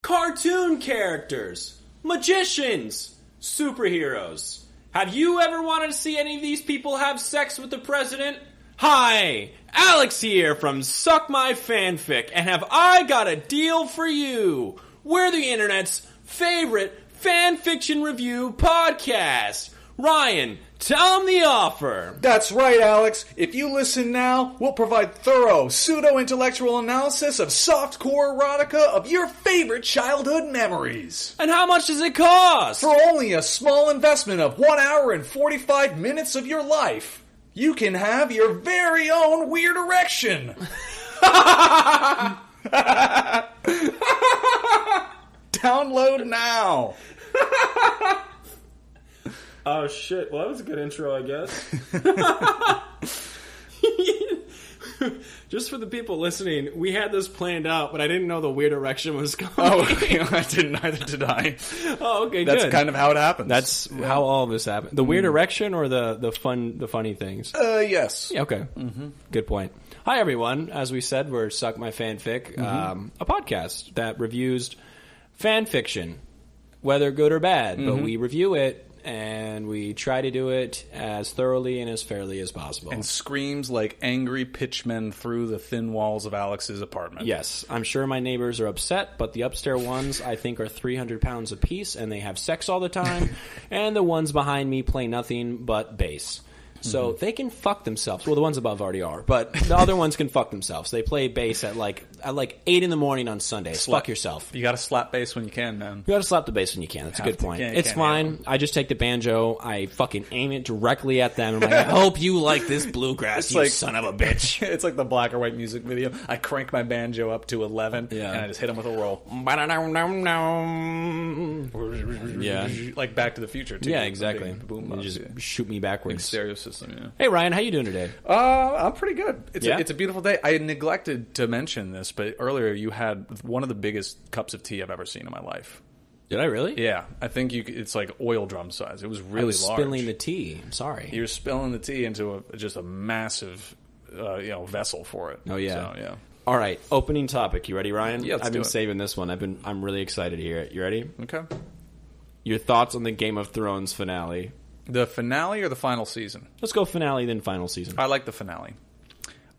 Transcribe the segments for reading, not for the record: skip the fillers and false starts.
cartoon characters, magicians, superheroes. Have you ever wanted to see any of these people have sex with the president? Hi, Alex here from Suck My Fanfic, and have I got a deal for you. We're the internet's favorite fanfiction review podcast. Ryan, tell them the offer. That's right, Alex. If you listen now, we'll provide thorough, pseudo-intellectual analysis of softcore erotica of your favorite childhood memories. And how much does it cost? For only a small investment of 1 hour and 45 minutes of your life, you can have your very own weird erection. Download now. Oh, shit. Well, that was a good intro, I guess. Just for the people listening, we had this planned out, but I didn't know the weird erection was coming. Oh, I didn't, neither did I. Oh, okay, That's good. kind of how it happens. That's how all of this happened. The weird erection or the funny things? Yes. Yeah, okay. Mm-hmm. Good point. Hi, everyone. As we said, we're Suck My Fanfic, a podcast that reviews fan fiction, whether good or bad, but we review it. And we try to do it as thoroughly and as fairly as possible. And screams like angry pitchmen through the thin walls of Alex's apartment. Yes. I'm sure my neighbors are upset, but the upstairs ones, I think, are 300 pounds apiece, and they have sex all the time. And the ones behind me play nothing but bass. So they can fuck themselves. Well, the ones above already are, but the other ones can fuck themselves. They play bass at like 8 in the morning on Sundays. Fuck yourself. You gotta slap bass when you can, man. You gotta slap the bass when you can. That's a good point. It's fine. I just take the banjo, I fucking aim it directly at them. I'm like, I hope you like this bluegrass, you son of a bitch. It's like the black or white music video. I crank my banjo up to 11, and I just hit them with a roll. Yeah. Like Back to the Future, too. Yeah, exactly. Boom, you just shoot me backwards. Stereo system, yeah. Hey, Ryan, how you doing today? I'm pretty good. It's a beautiful day. I neglected to mention this, but earlier you had one of the biggest cups of tea I've ever seen in my life. Did I really? Yeah, I think it's like oil drum size. It was really large. Spilling the tea. I'm sorry. You were spilling the tea into just a massive, vessel for it. Oh yeah. So, yeah. All right. Opening topic. You ready, Ryan? Yeah. I've been saving this one. I'm really excited to hear it. You ready? Okay. Your thoughts on the Game of Thrones finale? The finale or the final season? Let's go finale, then final season. I like the finale.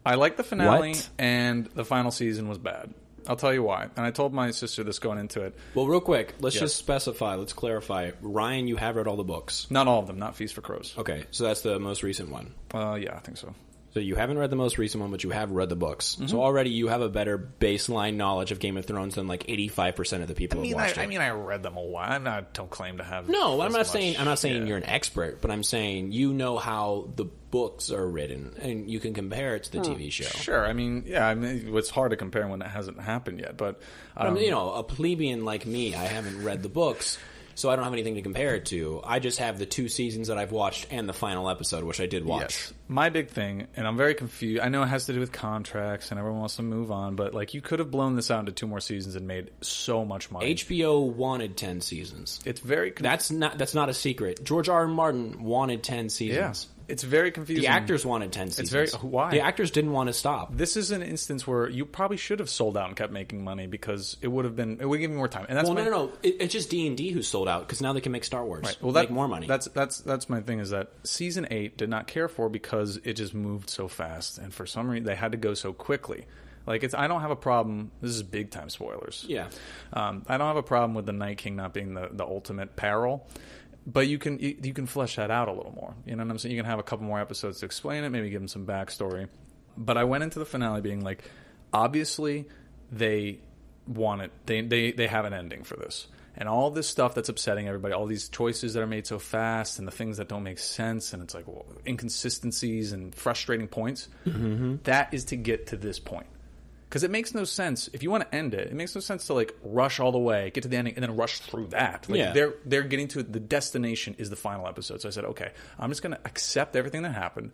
What? And the final season was bad. I'll tell you why. And I told my sister this going into it. Well, real quick, let's just specify. Let's clarify. Ryan, you have read all the books. Not all of them. Not Feast for Crows. Okay, so that's the most recent one. Yeah, I think so. So you haven't read the most recent one, but you have read the books. So already you have a better baseline knowledge of Game of Thrones than like 85% of the people who watched it. I read them a while. I don't claim to have. No, I'm not saying you're an expert, but I'm saying you know how the books are written, and you can compare it to the TV show. Sure. It's hard to compare when it hasn't happened yet, but a plebeian like me, I haven't read the books. So I don't have anything to compare it to. I just have the 2 seasons that I've watched and the final episode, which I did watch. Yes. My big thing, and I'm very confused. I know it has to do with contracts and everyone wants to move on, but like you could have blown this out into 2 more seasons and made so much money. HBO wanted 10 seasons. It's very that's not a secret. George R. R. Martin wanted 10 seasons. Yeah. It's very confusing. The actors wanted 10 seasons. Why? The actors didn't want to stop. This is an instance where you probably should have sold out and kept making money because it would give me more time. And that's no. It's just D&D who sold out because now they can make Star Wars. Right. Well, make more money. That's my thing is that season 8 did not care for because it just moved so fast, and for some reason they had to go so quickly. Like I don't have a problem. This is big time spoilers. Yeah. I don't have a problem with the Night King not being the ultimate peril. But you can flesh that out a little more. You know what I'm saying? You can have a couple more episodes to explain it, maybe give them some backstory. But I went into the finale being like, obviously they want it. They have an ending for this. And all this stuff that's upsetting everybody, all these choices that are made so fast and the things that don't make sense, and it's like inconsistencies and frustrating points, that is to get to this point. Because it makes no sense. If you want to end it, it makes no sense to like rush all the way, get to the ending, and then rush through that. Like they're getting to it. The destination is the final episode. So I said, okay, I'm just going to accept everything that happened.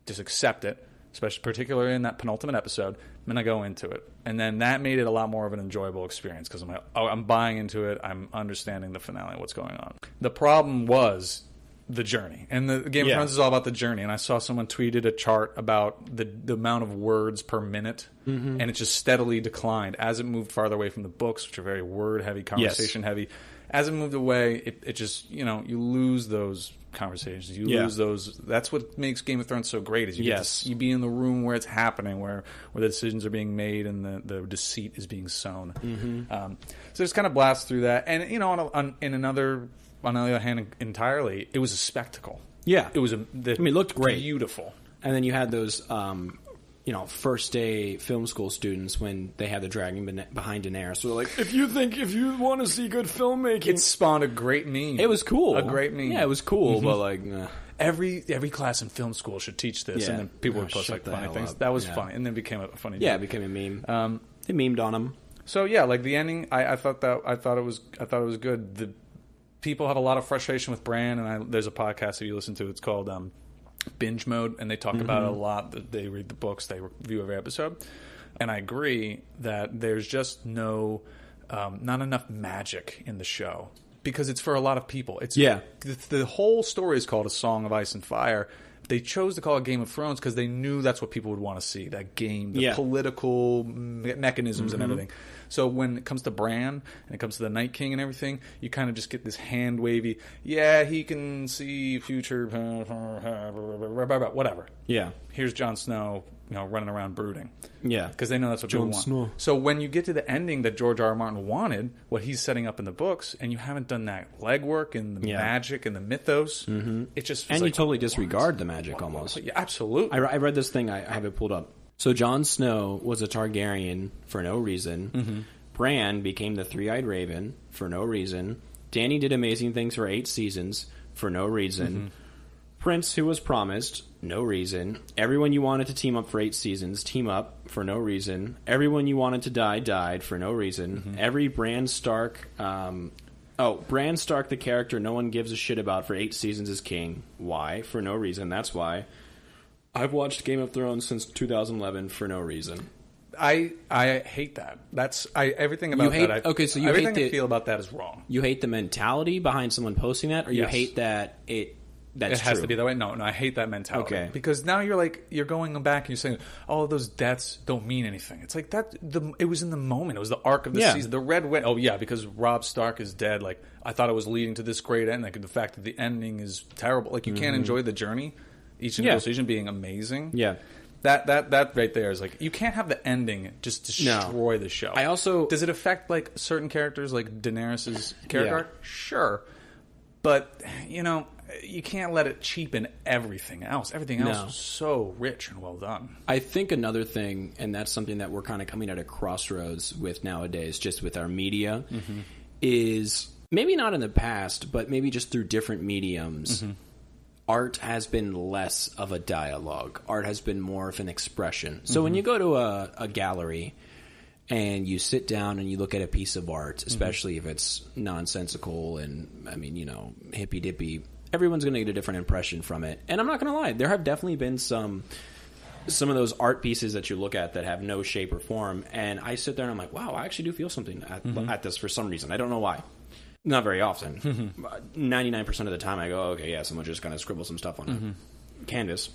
Just accept it, particularly in that penultimate episode. And I go into it. And then that made it a lot more of an enjoyable experience because I'm like, I'm buying into it. I'm understanding the finale, what's going on. The problem was the journey. And the Game of Thrones is all about the journey. And I saw someone tweeted a chart about the amount of words per minute, and it just steadily declined as it moved farther away from the books, which are very word-heavy, conversation-heavy. As it moved away, it just, you lose those conversations. You lose those. That's what makes Game of Thrones so great, is you be in the room where it's happening, where the decisions are being made and the deceit is being sown. So just kind of blast through that. And, on the other hand, entirely, it was a spectacle. Yeah. It was it looked great. Beautiful. And then you had those, first day film school students when they had the dragon behind Daenerys. So they're like, if you want to see good filmmaking. It spawned a great meme. It was cool. A great meme. Yeah, it was cool, but Every class in film school should teach this, and then people would post funny things. That was funny, and then it became a funny joke. Yeah, it became a meme. They memed on them. So yeah, the ending, I thought it was good. The people have a lot of frustration with Bran, and there's a podcast that you listen to. It's called Binge Mode, and they talk about it a lot. That they read the books, they review every episode, and I agree that there's just not enough magic in the show because it's for a lot of people. The whole story is called A Song of Ice and Fire. They chose to call it Game of Thrones because they knew that's what people would want to see, that game, the political mechanisms and everything. So when it comes to Bran and it comes to the Night King and everything, you kind of just get this hand-wavy, he can see future, whatever. Yeah. Here's Jon Snow, running around brooding. Yeah. Because they know that's what people want. Snow. So when you get to the ending that George R. R. Martin wanted, what he's setting up in the books, and you haven't done that legwork and the magic and the mythos, it just... And you totally disregard the magic almost. Yeah, absolutely. I read this thing, I have it pulled up. So Jon Snow was a Targaryen for no reason. Bran became the Three-Eyed Raven for no reason. Dany did amazing things for 8 seasons for no reason. Prince, who was promised, no reason. Everyone you wanted to team up for 8 seasons, team up for no reason. Everyone you wanted to die, died for no reason. Every Bran Stark... Bran Stark, the character no one gives a shit about for 8 seasons, is king. Why? For no reason. That's why. I've watched Game of Thrones since 2011 for no reason. I hate that. Everything about that. Everything I feel about that is wrong. You hate the mentality behind someone posting that, or you hate that it has to be that way? No, I hate that mentality. Okay. Because now you're going back and you're saying, oh, those deaths don't mean anything. It's like that. It was in the moment. It was the arc of the season. The Red Wedding. Oh yeah, because Robb Stark is dead. I thought it was leading to this great end. The fact that the ending is terrible. You can't enjoy the journey. Each individual season being amazing. Yeah. That right there is you can't have the ending just destroy the show. Does it affect certain characters like Daenerys' character arc? Sure. But you can't let it cheapen everything else. Everything else is so rich and well done. I think another thing, and that's something that we're kind of coming at a crossroads with nowadays, just with our media, is maybe not in the past, but maybe just through different mediums. Art has been less of a dialogue. Art has been more of an expression. So when you go to a gallery and you sit down and you look at a piece of art, especially if it's nonsensical and, hippy-dippy, everyone's going to get a different impression from it. And I'm not going to lie, there have definitely been some of those art pieces that you look at that have no shape or form, and I sit there and I'm like, wow, I actually do feel something at this for some reason. I don't know why. Not very often. 99% of the time I go, okay, yeah, someone just kind of scribble some stuff on a canvas.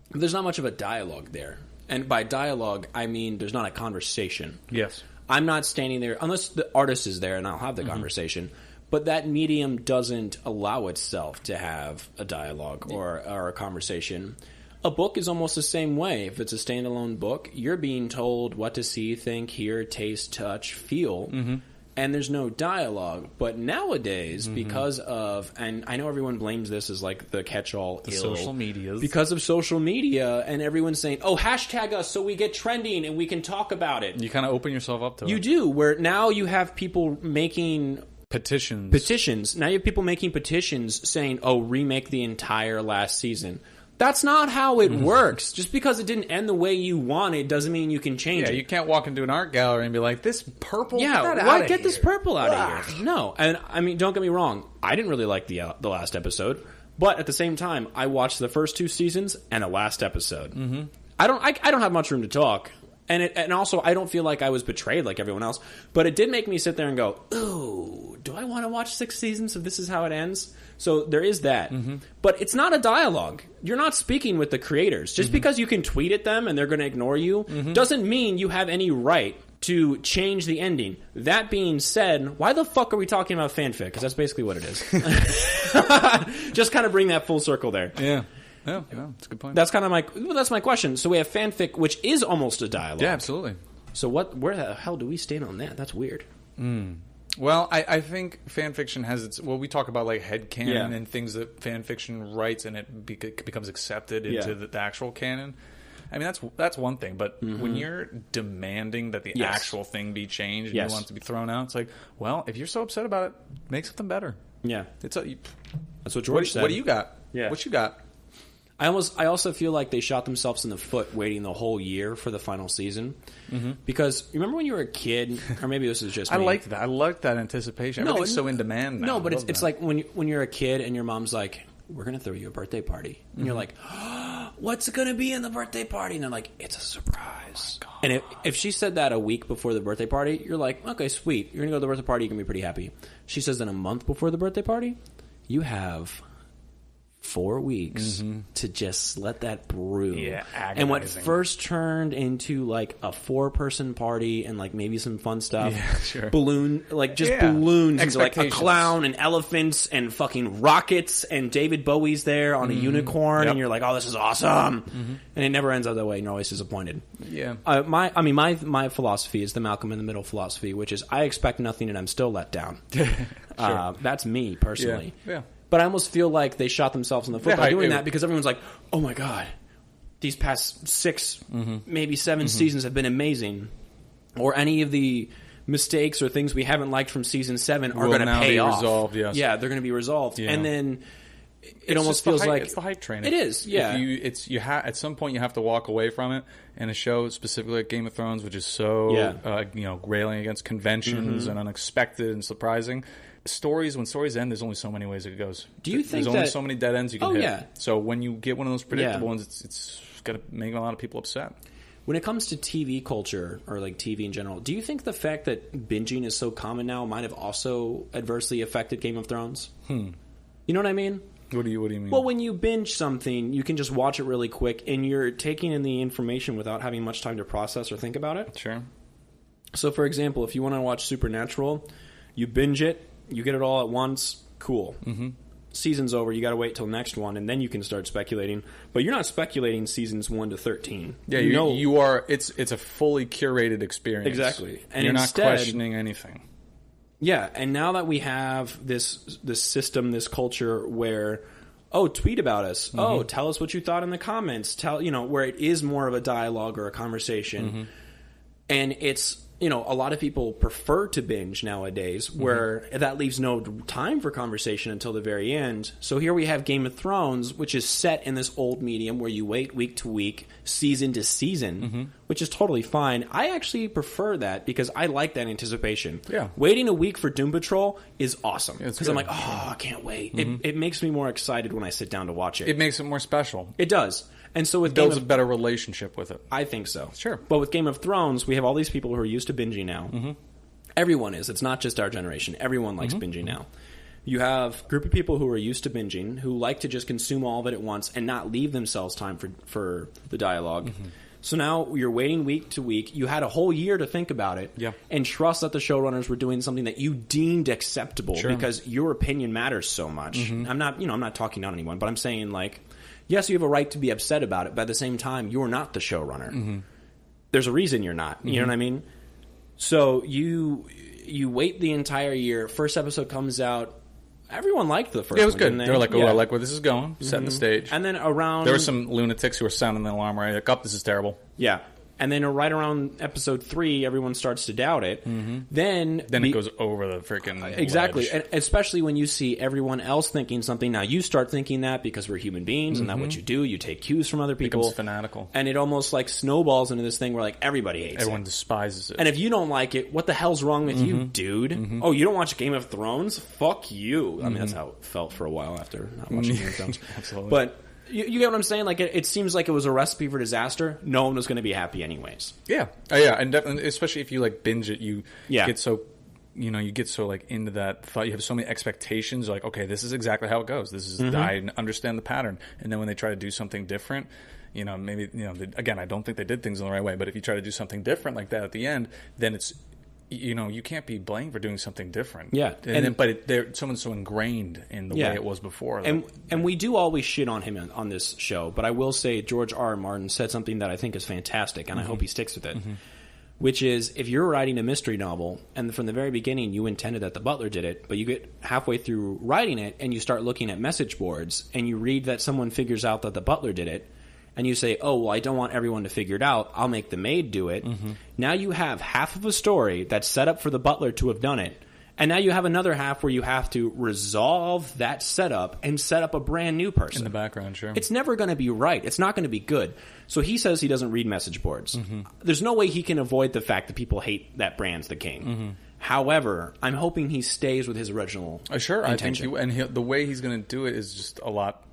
But there's not much of a dialogue there. And by dialogue, I mean there's not a conversation. Yes. I'm not standing there, unless the artist is there and I'll have the conversation, but that medium doesn't allow itself to have a dialogue or a conversation. A book is almost the same way. If it's a standalone book, you're being told what to see, think, hear, taste, touch, feel, and there's no dialogue. But nowadays, because of, and I know everyone blames this as the catch-all ill. Social medias. Because of social media, and everyone's saying, oh, hashtag us so we get trending and we can talk about it. You kind of open yourself up to it. You do, where now you have people making... Petitions. Now you have people making petitions saying, oh, remake the entire last season. That's not how it works. Just because it didn't end the way you wanted doesn't mean you can change it. You can't walk into an art gallery and be like, this purple? Get this purple out of here. No. And, don't get me wrong. I didn't really like the last episode. But at the same time, I watched the first 2 seasons and the last episode. I don't have much room to talk. And also, I don't feel like I was betrayed like everyone else. But it did make me sit there and go, ooh, do I want to watch 6 seasons if this is how it ends? So there is that. But it's not a dialogue. You're not speaking with the creators. Just because you can tweet at them and they're going to ignore you doesn't mean you have any right to change the ending. That being said, why the fuck are we talking about fanfic? Because that's basically what it is. Just kind of bring that full circle there. Yeah. Yeah, that's a good point. That's kind of that's my question. So we have fanfic, which is almost a dialogue. Yeah, absolutely. So where the hell do we stand on that? That's weird. Well, I think fan fiction has its... Well, we talk about like headcanon and things that fan fiction writes and it becomes accepted into the actual canon. I mean, that's one thing, but when you're demanding that the actual thing be changed and you want it to be thrown out, it's like, well, if you're so upset about it, make something better. Yeah. That's what George said. What do you got? Yeah. What you got? I also feel like they shot themselves in the foot waiting the whole year for the final season. Because remember when you were a kid, or maybe this is just me. I liked that. I liked that anticipation. Everything's so in demand now. No, but it's like when you're a kid and your mom's like, we're going to throw you a birthday party. And you're like, what's going to be in the birthday party? And they're like, it's a surprise. Oh, and if she said that a week before the birthday party, you're like, okay, sweet. You're going to go to the birthday party. You're going to be pretty happy. She says that a month before the birthday party, you have 4 weeks to just let that brew. Yeah, agonizing. And what first turned into like a 4-person party and like maybe some fun stuff. Yeah, sure. Balloons into like a clown and elephants and fucking rockets and David Bowie's there on a unicorn and you're like, oh, this is awesome. And it never ends up that way and you're always disappointed. Yeah. My philosophy is the Malcolm in the Middle philosophy, which is I expect nothing and I'm still let down. Sure. That's me personally. Yeah. But I almost feel like they shot themselves in the foot by doing that because everyone's like, oh my God, these past 6, maybe 7 seasons have been amazing. Or any of the mistakes or things we haven't liked from season 7 are going to pay off. Resolved, yes. Yeah, they're going to be resolved. Yeah. And then it almost feels like... It's the hype train. It is, yeah. At some point you have to walk away from it. And a show specifically like Game of Thrones, which is so railing against conventions and unexpected and surprising... When stories end, there's only so many ways it goes. Do you think there's only so many dead ends you can hit? Yeah. So when you get one of those predictable ones, it's going to make a lot of people upset. When it comes to TV culture or like TV in general, do you think the fact that binging is so common now might have also adversely affected Game of Thrones? You know what I mean? What do you mean? Well, when you binge something, you can just watch it really quick, and you're taking in the information without having much time to process or think about it. Sure. So, for example, if you want to watch Supernatural, you binge it. You get it all at once, cool. Season's over, you got to wait till next one, and then you can start speculating. But you're not speculating seasons 1 to 13. Yeah, you are. It's a fully curated experience. Exactly, and you're not questioning anything. Yeah, and now that we have this system, this culture where, tweet about us. Tell us what you thought in the comments. Where it is more of a dialogue or a conversation, and it's. A lot of people prefer to binge nowadays where that leaves no time for conversation until the very end. So here we have Game of Thrones, which is set in this old medium where you wait week to week, season to season, which is totally fine. I actually prefer that because I like that anticipation. Yeah. Waiting a week for Doom Patrol is awesome because I'm like, I can't wait. It makes me more excited when I sit down to watch it. It makes it more special. It does. And so with builds a better relationship with it. I think so. Sure. But with Game of Thrones, we have all these people who are used to binging now. Everyone is. It's not just our generation. Everyone likes binging now. You have a group of people who are used to binging, who like to just consume all of it at once and not leave themselves time for the dialogue. So now you're waiting week to week. You had a whole year to think about it and trust that the showrunners were doing something that you deemed acceptable because your opinion matters so much. I'm not talking down anyone, but I'm saying like... Yes, you have a right to be upset about it, but at the same time, you're not the showrunner. There's a reason you're not. You know what I mean? So you wait the entire year. First episode comes out. Everyone liked the first one. Yeah, it was good. They were like, I like where this is going. Setting the stage. And then around... There were some lunatics who were sounding the alarm right. Like, this is terrible. Yeah. And then right around episode 3, everyone starts to doubt it. Then it goes over the freaking exactly, ledge. And especially when you see everyone else thinking something. Now you start thinking that because we're human beings, and that's what you do. You take cues from other people. Becomes fanatical, and it almost like snowballs into this thing where like everybody hates Everyone despises it. And if you don't like it, what the hell's wrong with you, dude? Oh, you don't watch Game of Thrones? Fuck you. I mean, that's how it felt for a while after not watching Game of Thrones. Absolutely, but. You get what I'm saying? Like it seems like it was a recipe for disaster. No one was going to be happy anyways. Yeah, and definitely, especially if you like binge it, you get so you get so like into that thought, you have so many expectations, like, okay, this is exactly how it goes, this is I understand the pattern, and then when they try to do something different, maybe again, I don't think they did things in the right way, but if you try to do something different like that at the end, then it's you can't be blamed for doing something different. Yeah, someone's so ingrained in the way it was before. And we do always shit on him on this show, but I will say George R. R. Martin said something that I think is fantastic, and I hope he sticks with it. Which is, if you're writing a mystery novel, and from the very beginning you intended that the butler did it, but you get halfway through writing it, and you start looking at message boards, and you read that someone figures out that the butler did it, and you say, oh, well, I don't want everyone to figure it out, I'll make the maid do it. Now you have half of a story that's set up for the butler to have done it, and now you have another half where you have to resolve that setup and set up a brand new person. In the background, sure. It's never going to be right. It's not going to be good. So he says he doesn't read message boards. There's no way he can avoid the fact that people hate that Bran's the king. However, I'm hoping he stays with his original intention. I think the way he's going to do it is just a lot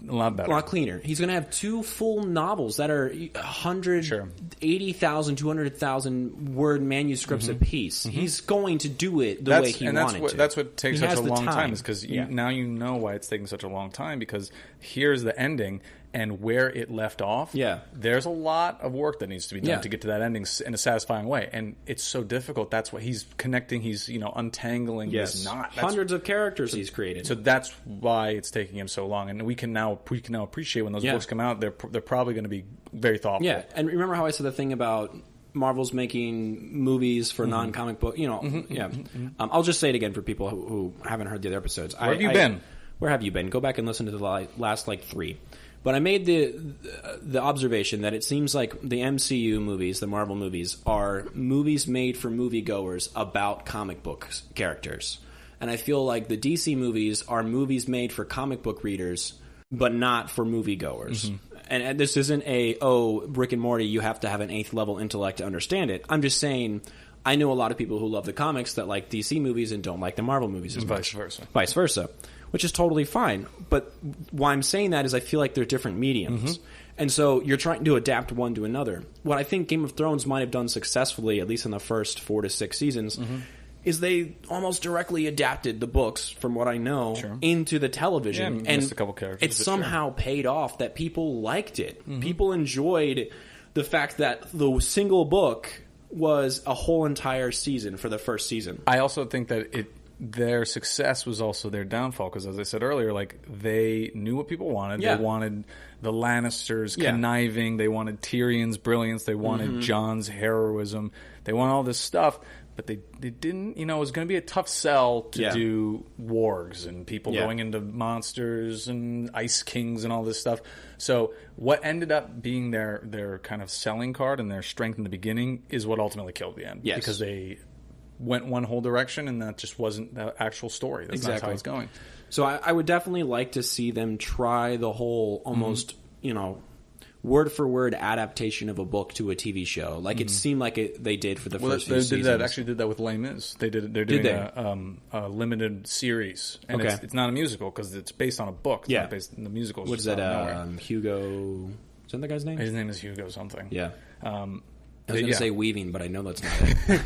better. A lot cleaner. He's going to have 2 full novels that are 180,000, 200,000 word manuscripts apiece. He's going to do it the way he wanted to. That's what takes such a long time, is because now you know why it's taking such a long time, because here's the ending, and where it left off, there's a lot of work that needs to be done to get to that ending in a satisfying way, and it's so difficult. That's what he's connecting. He's untangling this knot. Hundreds of characters he's created. So that's why it's taking him so long, and we can now appreciate when those books come out. They're probably going to be very thoughtful. Yeah, and remember how I said the thing about Marvel's making movies for non-comic book. I'll just say it again for people who haven't heard the other episodes. Where have you been? Where have you been? Go back and listen to the last 3. But I made the observation that it seems like the MCU movies, the Marvel movies, are movies made for moviegoers about comic book characters. And I feel like the DC movies are movies made for comic book readers, but not for moviegoers. And this isn't Rick and Morty, you have to have an 8th level intellect to understand it. I'm just saying, I know a lot of people who love the comics that like DC movies and don't like the Marvel movies as much. Vice versa. Which is totally fine. But why I'm saying that is I feel like they're different mediums. And so you're trying to adapt one to another. What I think Game of Thrones might have done successfully, at least in the first 4 to 6 seasons, is they almost directly adapted the books, from what I know, into the television. Yeah, and a couple characters, it somehow paid off that people liked it. People enjoyed the fact that the single book was a whole entire season for the first season. I also think that their success was also their downfall, because as I said earlier, like, they knew what people wanted. They wanted the Lannisters conniving, they wanted Tyrion's brilliance, they wanted Jon's heroism, they wanted all this stuff, but they didn't, it was going to be a tough sell to do wargs and people going into monsters and ice kings and all this stuff. So what ended up being their kind of selling card and their strength in the beginning is what ultimately killed the end. Because they went one whole direction, and that just wasn't the actual story. That's not how it's going. So I would definitely like to see them try the whole almost, word for word adaptation of a book to a TV show. Like it seemed like they did for the first few seasons. They actually did that with Les Mis. They're doing a limited series, and it's not a musical because it's based on a book. It's not based in the musical. What is that? Hugo? Is that the guy's name? His name is Hugo something. Yeah. I was going to say Weaving, but I know that's not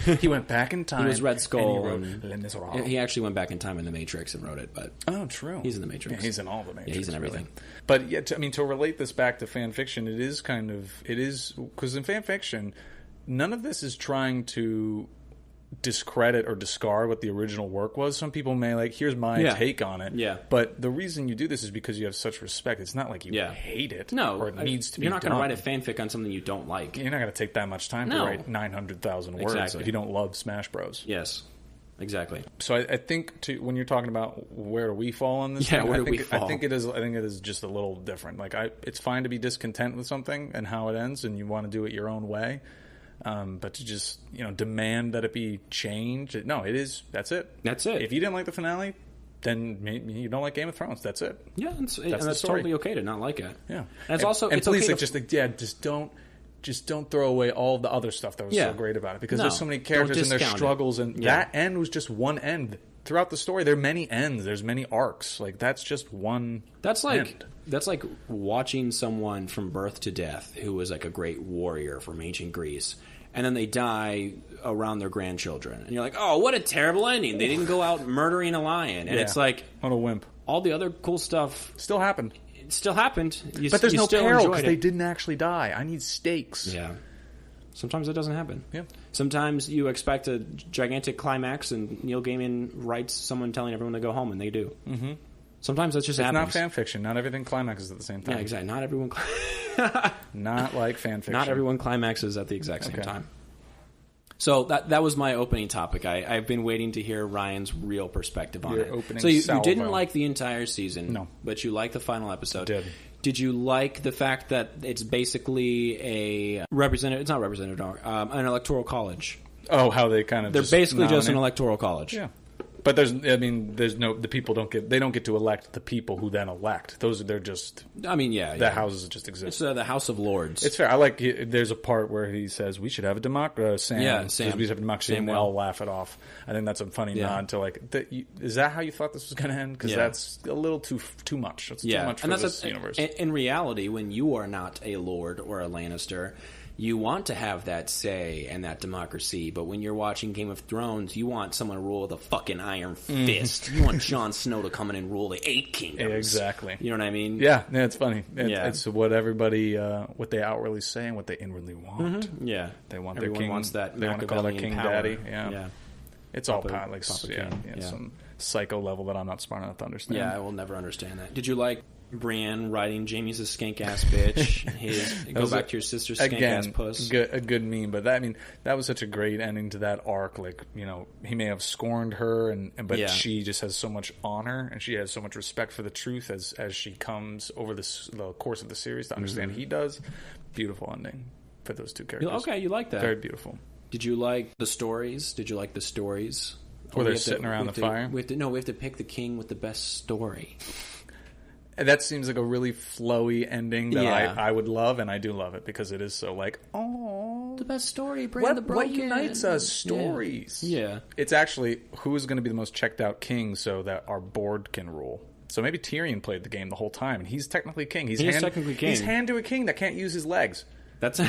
it. He went back in time. He was Red Skull. And he actually went back in time in The Matrix and wrote it. But true. He's in The Matrix. Yeah, he's in all the Matrix. Yeah, he's in everything. Really. But to relate this back to fan fiction, it is because in fan fiction, none of this is trying to discredit or discard what the original work was. Some people may here's my take on it. Yeah. But the reason you do this is because you have such respect. It's not like you hate it. No. Or it needs to be You're not going to write a fanfic on something you don't like. You're not going to take that much time to write 900,000 words if you don't love Smash Bros. Yes. Exactly. So I think when you're talking about where do we fall on this, where do we fall? I think it is just a little different. It's fine to be discontent with something and how it ends, and you want to do it your own way. But to just demand that it be changed, no, it is. That's it. That's it. If you didn't like the finale, then maybe you don't like Game of Thrones. That's it. Yeah, that's totally okay to not like it. Yeah, and it's also and please just don't throw away all the other stuff that was so great about it, because there's so many characters and their struggles, and that end was just one end. Throughout the story, there are many ends. There's many arcs. That's just one. That's like watching someone from birth to death who was a great warrior from ancient Greece, and then they die around their grandchildren. And you're like, oh, what a terrible ending. They didn't go out murdering a lion. And it's like... What a wimp. All the other cool stuff... Still happened. It still happened. But there's no peril because they didn't actually die. I need stakes. Yeah. Sometimes that doesn't happen. Yeah. Sometimes you expect a gigantic climax and Neil Gaiman writes someone telling everyone to go home, and they do. Mm-hmm. Sometimes that just happens. It's not fan fiction. Not everything climaxes at the same time. Yeah, exactly. Not everyone... Not like fan fiction. Not everyone climaxes at the exact same time. So that was my opening topic. I've been waiting to hear Ryan's real perspective on it. So you didn't like the entire season, no, but you liked the final episode. I did. Did you like the fact that it's basically a representative? It's not representative, an electoral college. Oh, how they kind of they're basically just an electoral college. Yeah. But the people don't get to elect the people who then elect. They're just. I mean, the houses just exist. It's the House of Lords. It's fair. There's a part where he says we should have a democracy. Sam. We should have a democracy, and they all laugh it off. I think that's a funny nod to is that how you thought this was going to end? Because that's a little too much. It's too much for this universe. In reality, when you are not a Lord or a Lannister, you want to have that say and that democracy, but when you're watching Game of Thrones, you want someone to rule with a fucking iron fist. You want Jon Snow to come in and rule the 8 kingdoms. Yeah, exactly. You know what I mean? Yeah, it's funny. It's what everybody, what they outwardly say and what they inwardly want. Mm-hmm. Yeah. They want Everyone their king. wants that they want to call their king power. Daddy. Yeah. It's all some psycho level that I'm not smart enough to understand. Yeah, I will never understand that. Did you like Brienne writing Jaime's a skank ass bitch? Go back to your sister's skank ass puss. A good meme, but that was such a great ending to that arc. Like, he may have scorned her, but she just has so much honor and she has so much respect for the truth as she comes over the course of the series to understand he does. Beautiful ending for those two characters. Okay, you like that. Very beautiful. Did you like the stories? Where they're sitting around the fire? We have to pick the king with the best story. That seems like a really flowy ending that I would love, and I do love it because it is so oh, the best story. What unites us? Stories. Yeah. It's actually who is going to be the most checked out king, so that our board can rule. So maybe Tyrion played the game the whole time, and he's technically king. He's technically king. He's hand to a king that can't use his legs. That's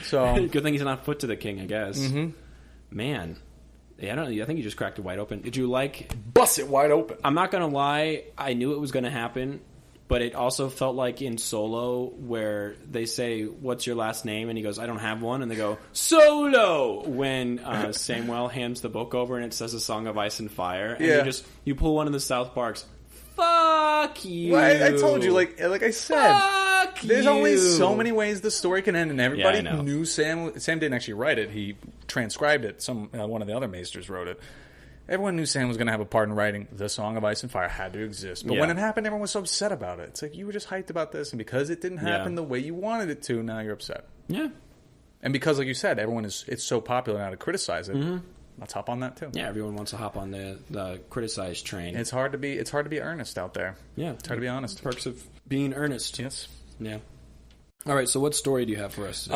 so good thing he's not foot to the king, I guess. Mm-hmm. Man. Yeah, I think you just cracked it wide open. Did you bust it wide open? I'm not gonna lie, I knew it was gonna happen, but it also felt like in Solo where they say, "What's your last name?" and he goes, "I don't have one," and they go, "Solo!" when Samwell hands the book over and it says "A Song of Ice and Fire," and you pull one of the South Parks. Fuck you! Well, I told you, like I said. Fuck There's you. only so many ways the story can end, and everybody knew Sam. Sam didn't actually write it; he transcribed it. One of the other maesters wrote it. Everyone knew Sam was going to have a part in writing The Song of Ice and Fire had to exist. But when it happened, everyone was so upset about it. It's like you were just hyped about this, and because it didn't happen the way you wanted it to, now you're upset. Yeah. And because, like you said, it's so popular now to criticize it. Mm-hmm. Let's hop on that too. Yeah, everyone wants to hop on the criticized train. It's hard to be earnest out there. Yeah, it's hard to be honest. Perks of being earnest. Yes. Yeah. All right. So, what story do you have for us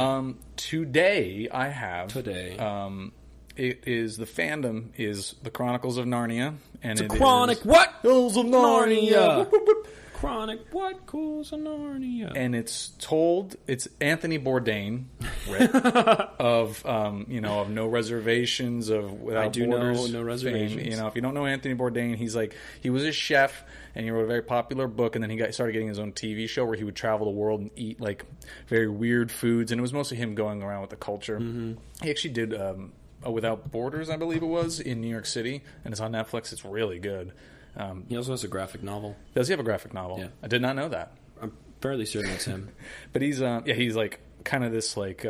today? I have today. It is the fandom is the Chronicles of Narnia, and it's Chronicles of Narnia. Chronic What Calls of Narnia. And it's Anthony Bourdain, right? of No Reservations, of Without Borders. No Reservations. Fame. If you don't know Anthony Bourdain, he was a chef and he wrote a very popular book, and then he started getting his own TV show where he would travel the world and eat like very weird foods, and it was mostly him going around with the culture. Mm-hmm. He actually did Without Borders, I believe it was, in New York City, and it's on Netflix. It's really good. He also has a graphic novel. Does he have a graphic novel? Yeah. I did not know that. I'm fairly certain it's him. But he's like kind of this like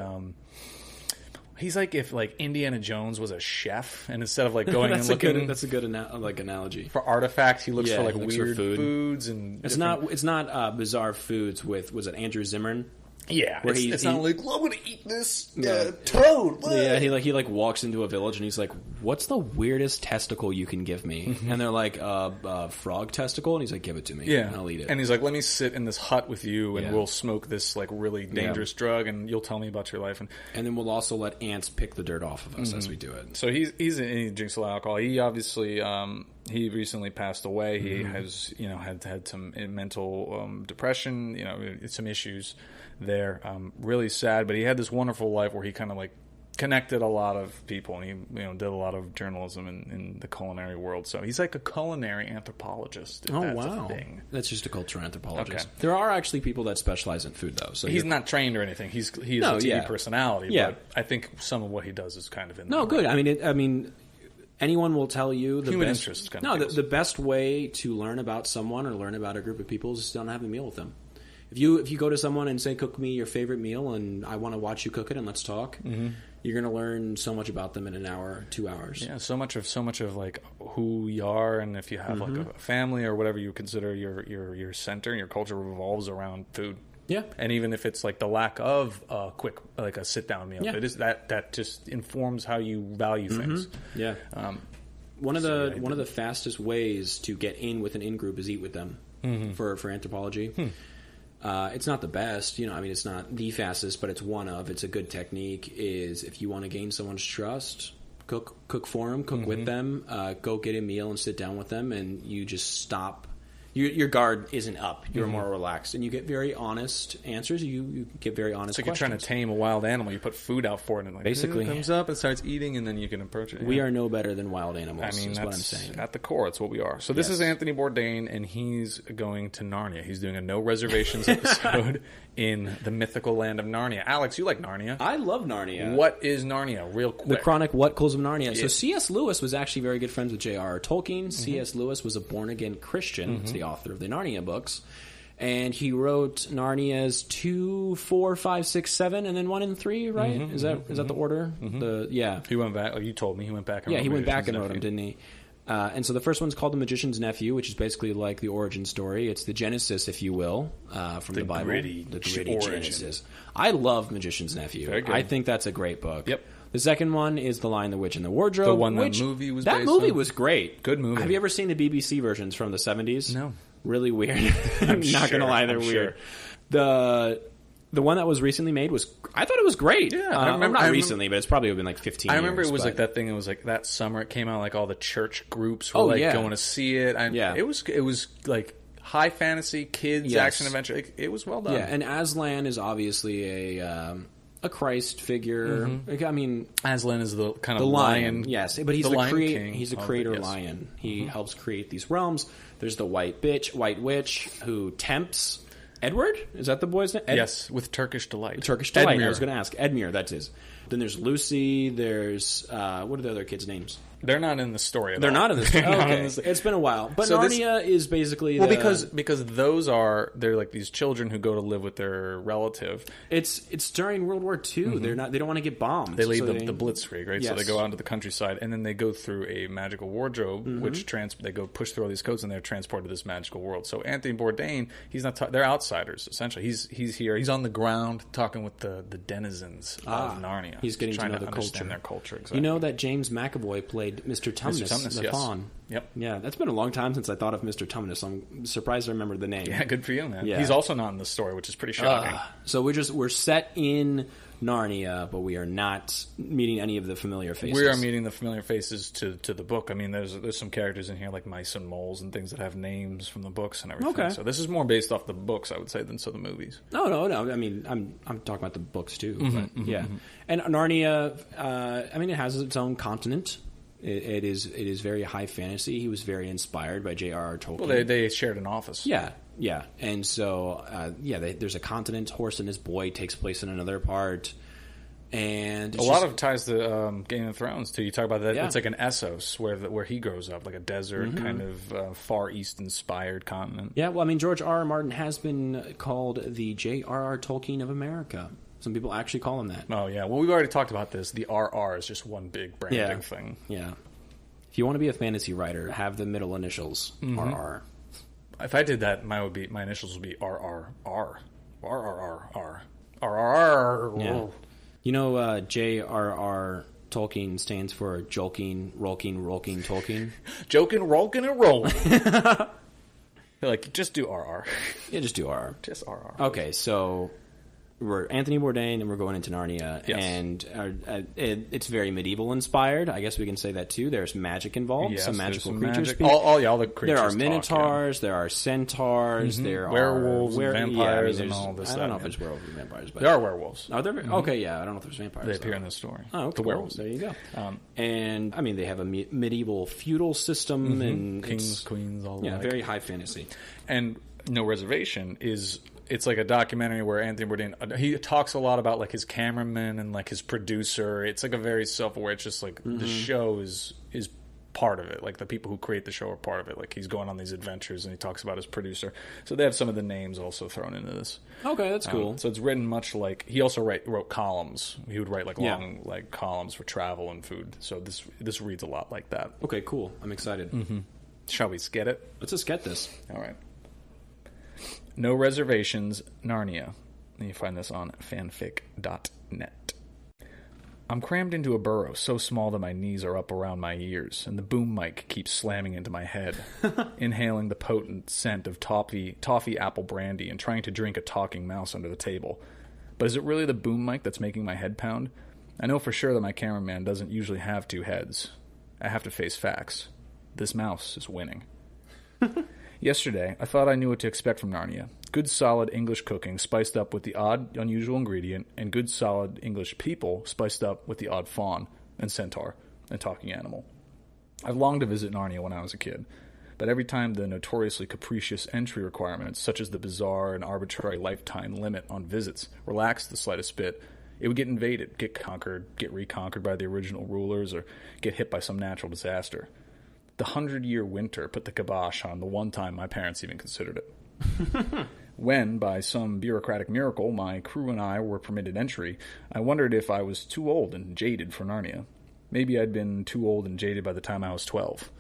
he's like if like Indiana Jones was a chef, and instead of like going and looking, that's a good analogy for artifacts. He looks for like weird foods and it's not bizarre foods with was it Andrew Zimmern? Yeah, where it's not like, well, I'm going to eat this toad. Yeah, he walks into a village and he's like, "What's the weirdest testicle you can give me?" Mm-hmm. And they're like, "Frog testicle," and he's like, "Give it to me, and I'll eat it." And he's like, "Let me sit in this hut with you, and we'll smoke this like really dangerous drug, and you'll tell me about your life." And then we'll also let ants pick the dirt off of us as we do it. So he drinks a lot of alcohol. He obviously he recently passed away. He has had some mental depression. Some issues there. Really sad, but he had this wonderful life where he kind of like connected a lot of people, and he did a lot of journalism in the culinary world. So he's like a culinary anthropologist. If that's a thing. That's just a cultural anthropologist. Okay. There are actually people that specialize in food, though. So he's not trained or anything. He is a TV personality. Yeah. But I think some of what he does is kind of in. No, good. I mean, anyone will tell you the human best interest. The best way to learn about someone or learn about a group of people is just don't have a meal with them. If you go to someone and say, cook me your favorite meal, and I want to watch you cook it and let's talk, you're going to learn so much about them in an hour, 2 hours. Yeah, so much of like who you are, and if you have like a family or whatever you consider your center, your culture revolves around food. Yeah, and even if it's like the lack of a quick, like a sit down meal, it is that just informs how you value things. Yeah, one of the fastest ways to get in with an in group is eat with them for anthropology. It's not the best, it's not the fastest, but it's it's a good technique. Is if you want to gain someone's trust, cook for them, cook with them, go get a meal and sit down with them, and you just stop. Your guard isn't up. You're more relaxed, and you get very honest answers. You get very honest. It's like you're trying to tame a wild animal. You put food out for it, and basically it comes up and starts eating, and then you can approach it. We are no better than wild animals. I mean, is that's what I'm saying. At the core, it's what we are. So this is Anthony Bourdain, and he's going to Narnia. He's doing a no reservations episode in the mythical land of Narnia. Alex, you like Narnia? I love Narnia. What is Narnia, real quick? The Chronic Whatcals of Narnia. So C.S. Lewis was actually very good friends with J.R.R. Tolkien. C.S. Lewis was a born-again Christian. It's the author of the Narnia books. And he wrote Narnia's 2, 4, 5, 6, 7, and then 1 and 3, right? Is that the order? He went back. Like you told me, he went back and wrote he went back and wrote them, didn't he? And so the first one's called The Magician's Nephew, which is basically like the origin story. It's the Genesis, if you will, from the Bible. The gritty Genesis. I love Magician's Nephew. Very good. I think that's a great book. Yep. The second one is The Lion, the Witch, and the Wardrobe. The one that movie was based on? That movie was great. Good movie. Have you ever seen the BBC versions from the 70s? No. Really weird. I'm not going to lie, they're weird. Sure. The one that was recently made I thought it was great. Yeah, I remember, not recently, but it's probably been like 15 years. I remember it was like that thing. It was like that summer it came out. Like all the church groups were going to see it. It was like high fantasy kids action adventure. It was well done. Yeah, and Aslan is obviously a Christ figure. I mean, Aslan is the kind of the lion. Yes, but he's He's the creator lion. He helps create these realms. There's the white witch who tempts Edward. Is that the boy's name? Yes, with Turkish delight. Turkish delight. Edmure. I was going to ask Edmure. That's his. Then there's Lucy. There's what are the other kids' names? They're not in the story. They're not in the story. Okay. It's been a while, but Narnia is basically because those they're like these children who go to live with their relative. It's during World War II. They don't want to get bombed. They leave the Blitzkrieg, right? Yes. So they go out into the countryside, and then they go through a magical wardrobe, which they go push through all these codes, and they're transported to this magical world. So Anthony Bourdain, he's not. They're outsiders essentially. He's here. He's on the ground talking with the denizens of Narnia. He's getting trying to know the understand their culture. Exactly. You know that James McAvoy played Mr. Tumnus, the fawn. Yep. Yeah, that's been a long time since I thought of Mr. Tumnus. I'm surprised I remembered the name. Yeah, good for you, man. Yeah. He's also not in the story, which is pretty shocking. So we're set in Narnia, but we are not meeting any of the familiar faces. We are meeting the familiar faces to the book. I mean, there's some characters in here like mice and moles and things that have names from the books and everything. Okay. So this is more based off the books, I would say, than the movies. No. I mean, I'm talking about the books too. And Narnia, it has its own continent. It is very high fantasy. He was very inspired by J.R.R. Tolkien. Well, they shared an office. Yeah. And so, there's a continent. Horse and His Boy takes place in another part. And a lot of ties to Game of Thrones, too. You talk about that. Yeah. It's like an Essos where he grows up, like a desert kind of Far East-inspired continent. Yeah, well, I mean, George R.R. Martin has been called the J.R.R. Tolkien of America. Some people actually call him that. Oh, yeah. Well, we've already talked about this. The RR is just one big branding thing. Yeah. If you want to be a fantasy writer, have the middle initials, RR. If I did that, my initials would be RRR. RRR. Yeah. You know, J.R.R. Tolkien stands for Jolking, Rolking, Tolkien. Joking, Rolking, and Rolling. Like, just do RR. Yeah, just do RR. Just RR. Okay, so we're Anthony Bourdain, and we're going into Narnia, and it's very medieval inspired. I guess we can say that too. There's magic involved, some magical creatures. All the creatures. There are minotaurs, there are centaurs, there werewolves, are vampires, and all this. I don't know if it's werewolves and vampires, but there are werewolves. Are there? Okay, yeah. I don't know if there's vampires. They appear in the story. Oh, okay, the werewolves. There you go. And I mean, they have a medieval feudal system and kings, queens, all very high fantasy. And No Reservation it's like a documentary where Anthony Bourdain, he talks a lot about like his cameraman and like his producer. It's like a very self-aware, it's just like the show is part of it. Like the people who create the show are part of it. Like he's going on these adventures and he talks about his producer. So they have some of the names also thrown into this. Okay, that's cool. So it's written much like, he also wrote columns. He would write like long like columns for travel and food. So this reads a lot like that. Okay, cool. I'm excited. Shall we get it? Let's just get this. All right. No Reservations, Narnia. And you find this on fanfic.net. I'm crammed into a burrow so small that my knees are up around my ears, and the boom mic keeps slamming into my head, inhaling the potent scent of toffee apple brandy and trying to drink a talking mouse under the table. But is it really the boom mic that's making my head pound? I know for sure that my cameraman doesn't usually have two heads. I have to face facts. This mouse is winning. Yesterday, I thought I knew what to expect from Narnia. Good, solid English cooking spiced up with the odd, unusual ingredient, and good, solid English people spiced up with the odd faun and centaur and talking animal. I've longed to visit Narnia when I was a kid, but every time the notoriously capricious entry requirements, such as the bizarre and arbitrary lifetime limit on visits, relaxed the slightest bit, it would get invaded, get conquered, get reconquered by the original rulers, or get hit by some natural disaster. The 100-year winter put the kibosh on the one time my parents even considered it. When, by some bureaucratic miracle, my crew and I were permitted entry, I wondered if I was too old and jaded for Narnia. Maybe I'd been too old and jaded by the time I was 12.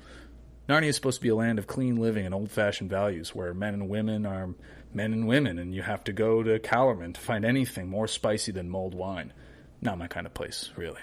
Narnia is supposed to be a land of clean living and old-fashioned values, where men and women are men and women, and you have to go to Calorman to find anything more spicy than mulled wine. Not my kind of place, really.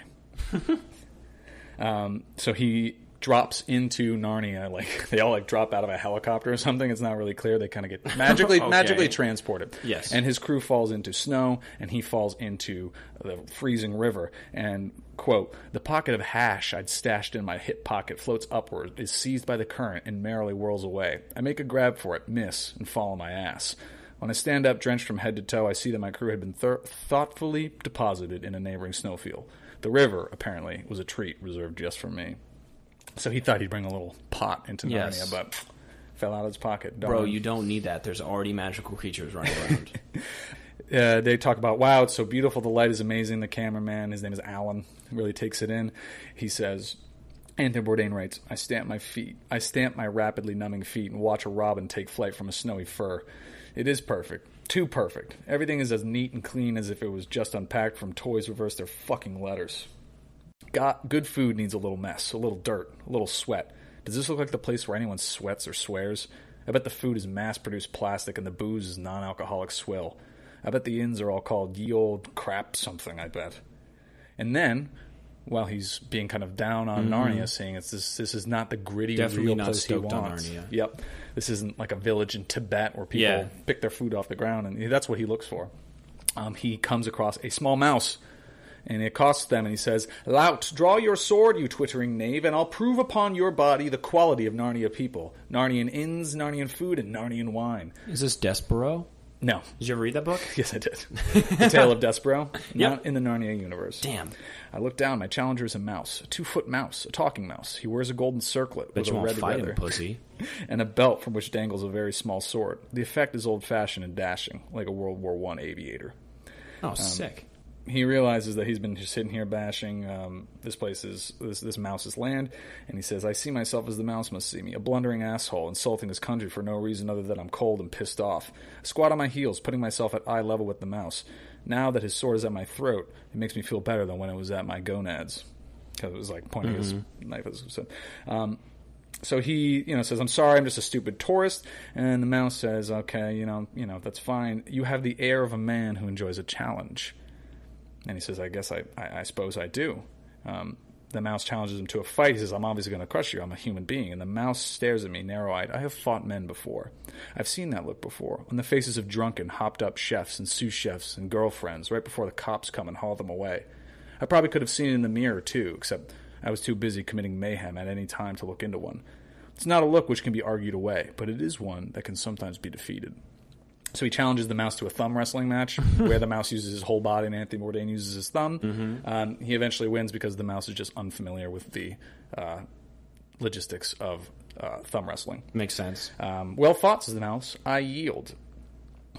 So he drops into Narnia, like they all like drop out of a helicopter or something. It's not really clear. They kind of get magically transported. Yes. And his crew falls into snow, and he falls into the freezing river. And, quote, the pocket of hash I'd stashed in my hip pocket floats upward, is seized by the current, and merrily whirls away. I make a grab for it, miss, and fall on my ass. When I stand up, drenched from head to toe, I see that my crew had been thoughtfully deposited in a neighboring snowfield. The river, apparently, was a treat reserved just for me. So he thought he'd bring a little pot into Narnia, but fell out of his pocket. Bro, you don't need that. There's already magical creatures running around. They talk about, wow, it's so beautiful. The light is amazing. The cameraman, his name is Alan, really takes it in. He says, Anthony Bourdain writes, I stamp my rapidly numbing feet and watch a robin take flight from a snowy fir. It is perfect. Too perfect. Everything is as neat and clean as if it was just unpacked from toys reversed their fucking letters. Good food needs a little mess, a little dirt, a little sweat. Does this look like the place where anyone sweats or swears? I bet the food is mass-produced plastic and the booze is non-alcoholic swill. I bet the inns are all called ye old crap something, I bet. And then, while he's being kind of down on Narnia, saying this is not the gritty, real place he wants. Yep. This isn't like a village in Tibet where people pick their food off the ground, and that's what he looks for. He comes across a small mouse, and it accosts them, and he says, Lout, draw your sword, you twittering knave, and I'll prove upon your body the quality of Narnia people. Narnian inns, Narnian food, and Narnian wine. Is this Despero? No. Did you ever read that book? Yes, I did. The Tale of Despero, not in the Narnia universe. Damn. I look down. My challenger is a mouse, a 2-foot mouse, a talking mouse. He wears a golden circlet Bet with you a won't red fight leather him, pussy. and a belt from which dangles a very small sword. The effect is old-fashioned and dashing, like a World War I aviator. Oh, sick. He realizes that he's been just sitting here bashing this mouse's land, and he says, I see myself as the mouse must see me, a blundering asshole, insulting his country for no reason other than I'm cold and pissed off. I squat on my heels, putting myself at eye level with the mouse. Now that his sword is at my throat, it makes me feel better than when it was at my gonads. Because it was like pointing his knife. So he, says, I'm sorry, I'm just a stupid tourist. And the mouse says, okay, that's fine. You have the air of a man who enjoys a challenge. And he says, I guess I suppose I do. The mouse challenges him to a fight. He says, I'm obviously going to crush you. I'm a human being. And the mouse stares at me, narrow-eyed. I have fought men before. I've seen that look before. On the faces of drunken, hopped-up chefs and sous chefs and girlfriends right before the cops come and haul them away. I probably could have seen it in the mirror, too, except I was too busy committing mayhem at any time to look into one. It's not a look which can be argued away, but it is one that can sometimes be defeated. So he challenges the mouse to a thumb wrestling match where the mouse uses his whole body and Anthony Bourdain uses his thumb. Mm-hmm. He eventually wins because the mouse is just unfamiliar with the logistics of thumb wrestling. Makes sense. Well fought, says the mouse. I yield.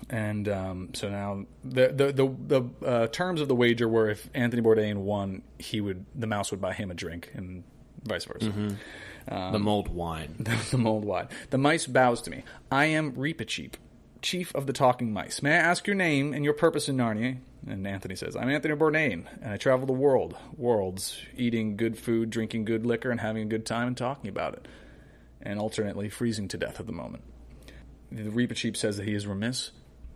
And so now the terms of the wager were if Anthony Bourdain won, the mouse would buy him a drink and vice versa. Mm-hmm. The mulled wine. The mulled wine. The mice bows to me. I am Reepicheep, chief of the talking mice. May I ask your name and your purpose in Narnia? And Anthony says, I'm Anthony Bourdain, and I travel the worlds, eating good food, drinking good liquor, and having a good time and talking about it, and alternately freezing to death at the moment. The Reepicheep says that he is remiss,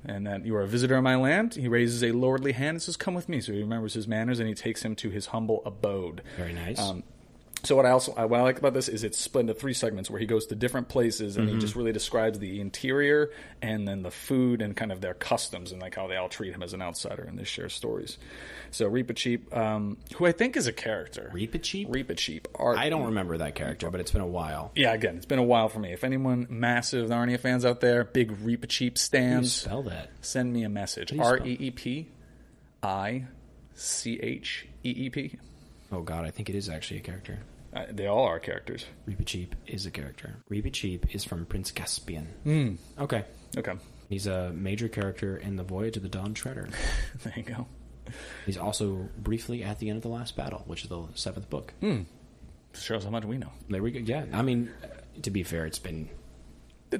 and that you are a visitor on my land. He raises a lordly hand and says, come with me. So he remembers his manners, and he takes him to his humble abode. Very nice. So what I like about this is it's split into 3 segments where he goes to different places and he just really describes the interior and then the food and kind of their customs and like how they all treat him as an outsider and they share stories. So Reepicheep, who I think is a character. Reepicheep? Reepicheep. I don't remember that character, but it's been a while. Yeah, again, it's been a while for me. If anyone massive Narnia fans out there, big Reepicheep stands, spell that? Send me a message. Reepicheep. Oh God, I think it is actually a character. They all are characters. Reepicheep is a character. Reepicheep is from Prince Caspian. Okay. He's a major character in The Voyage of the Dawn Treader. There you go. He's also briefly at the end of the last battle, which is the 7th book. Shows how much we know. There we go. Yeah, I mean, to be fair, it's been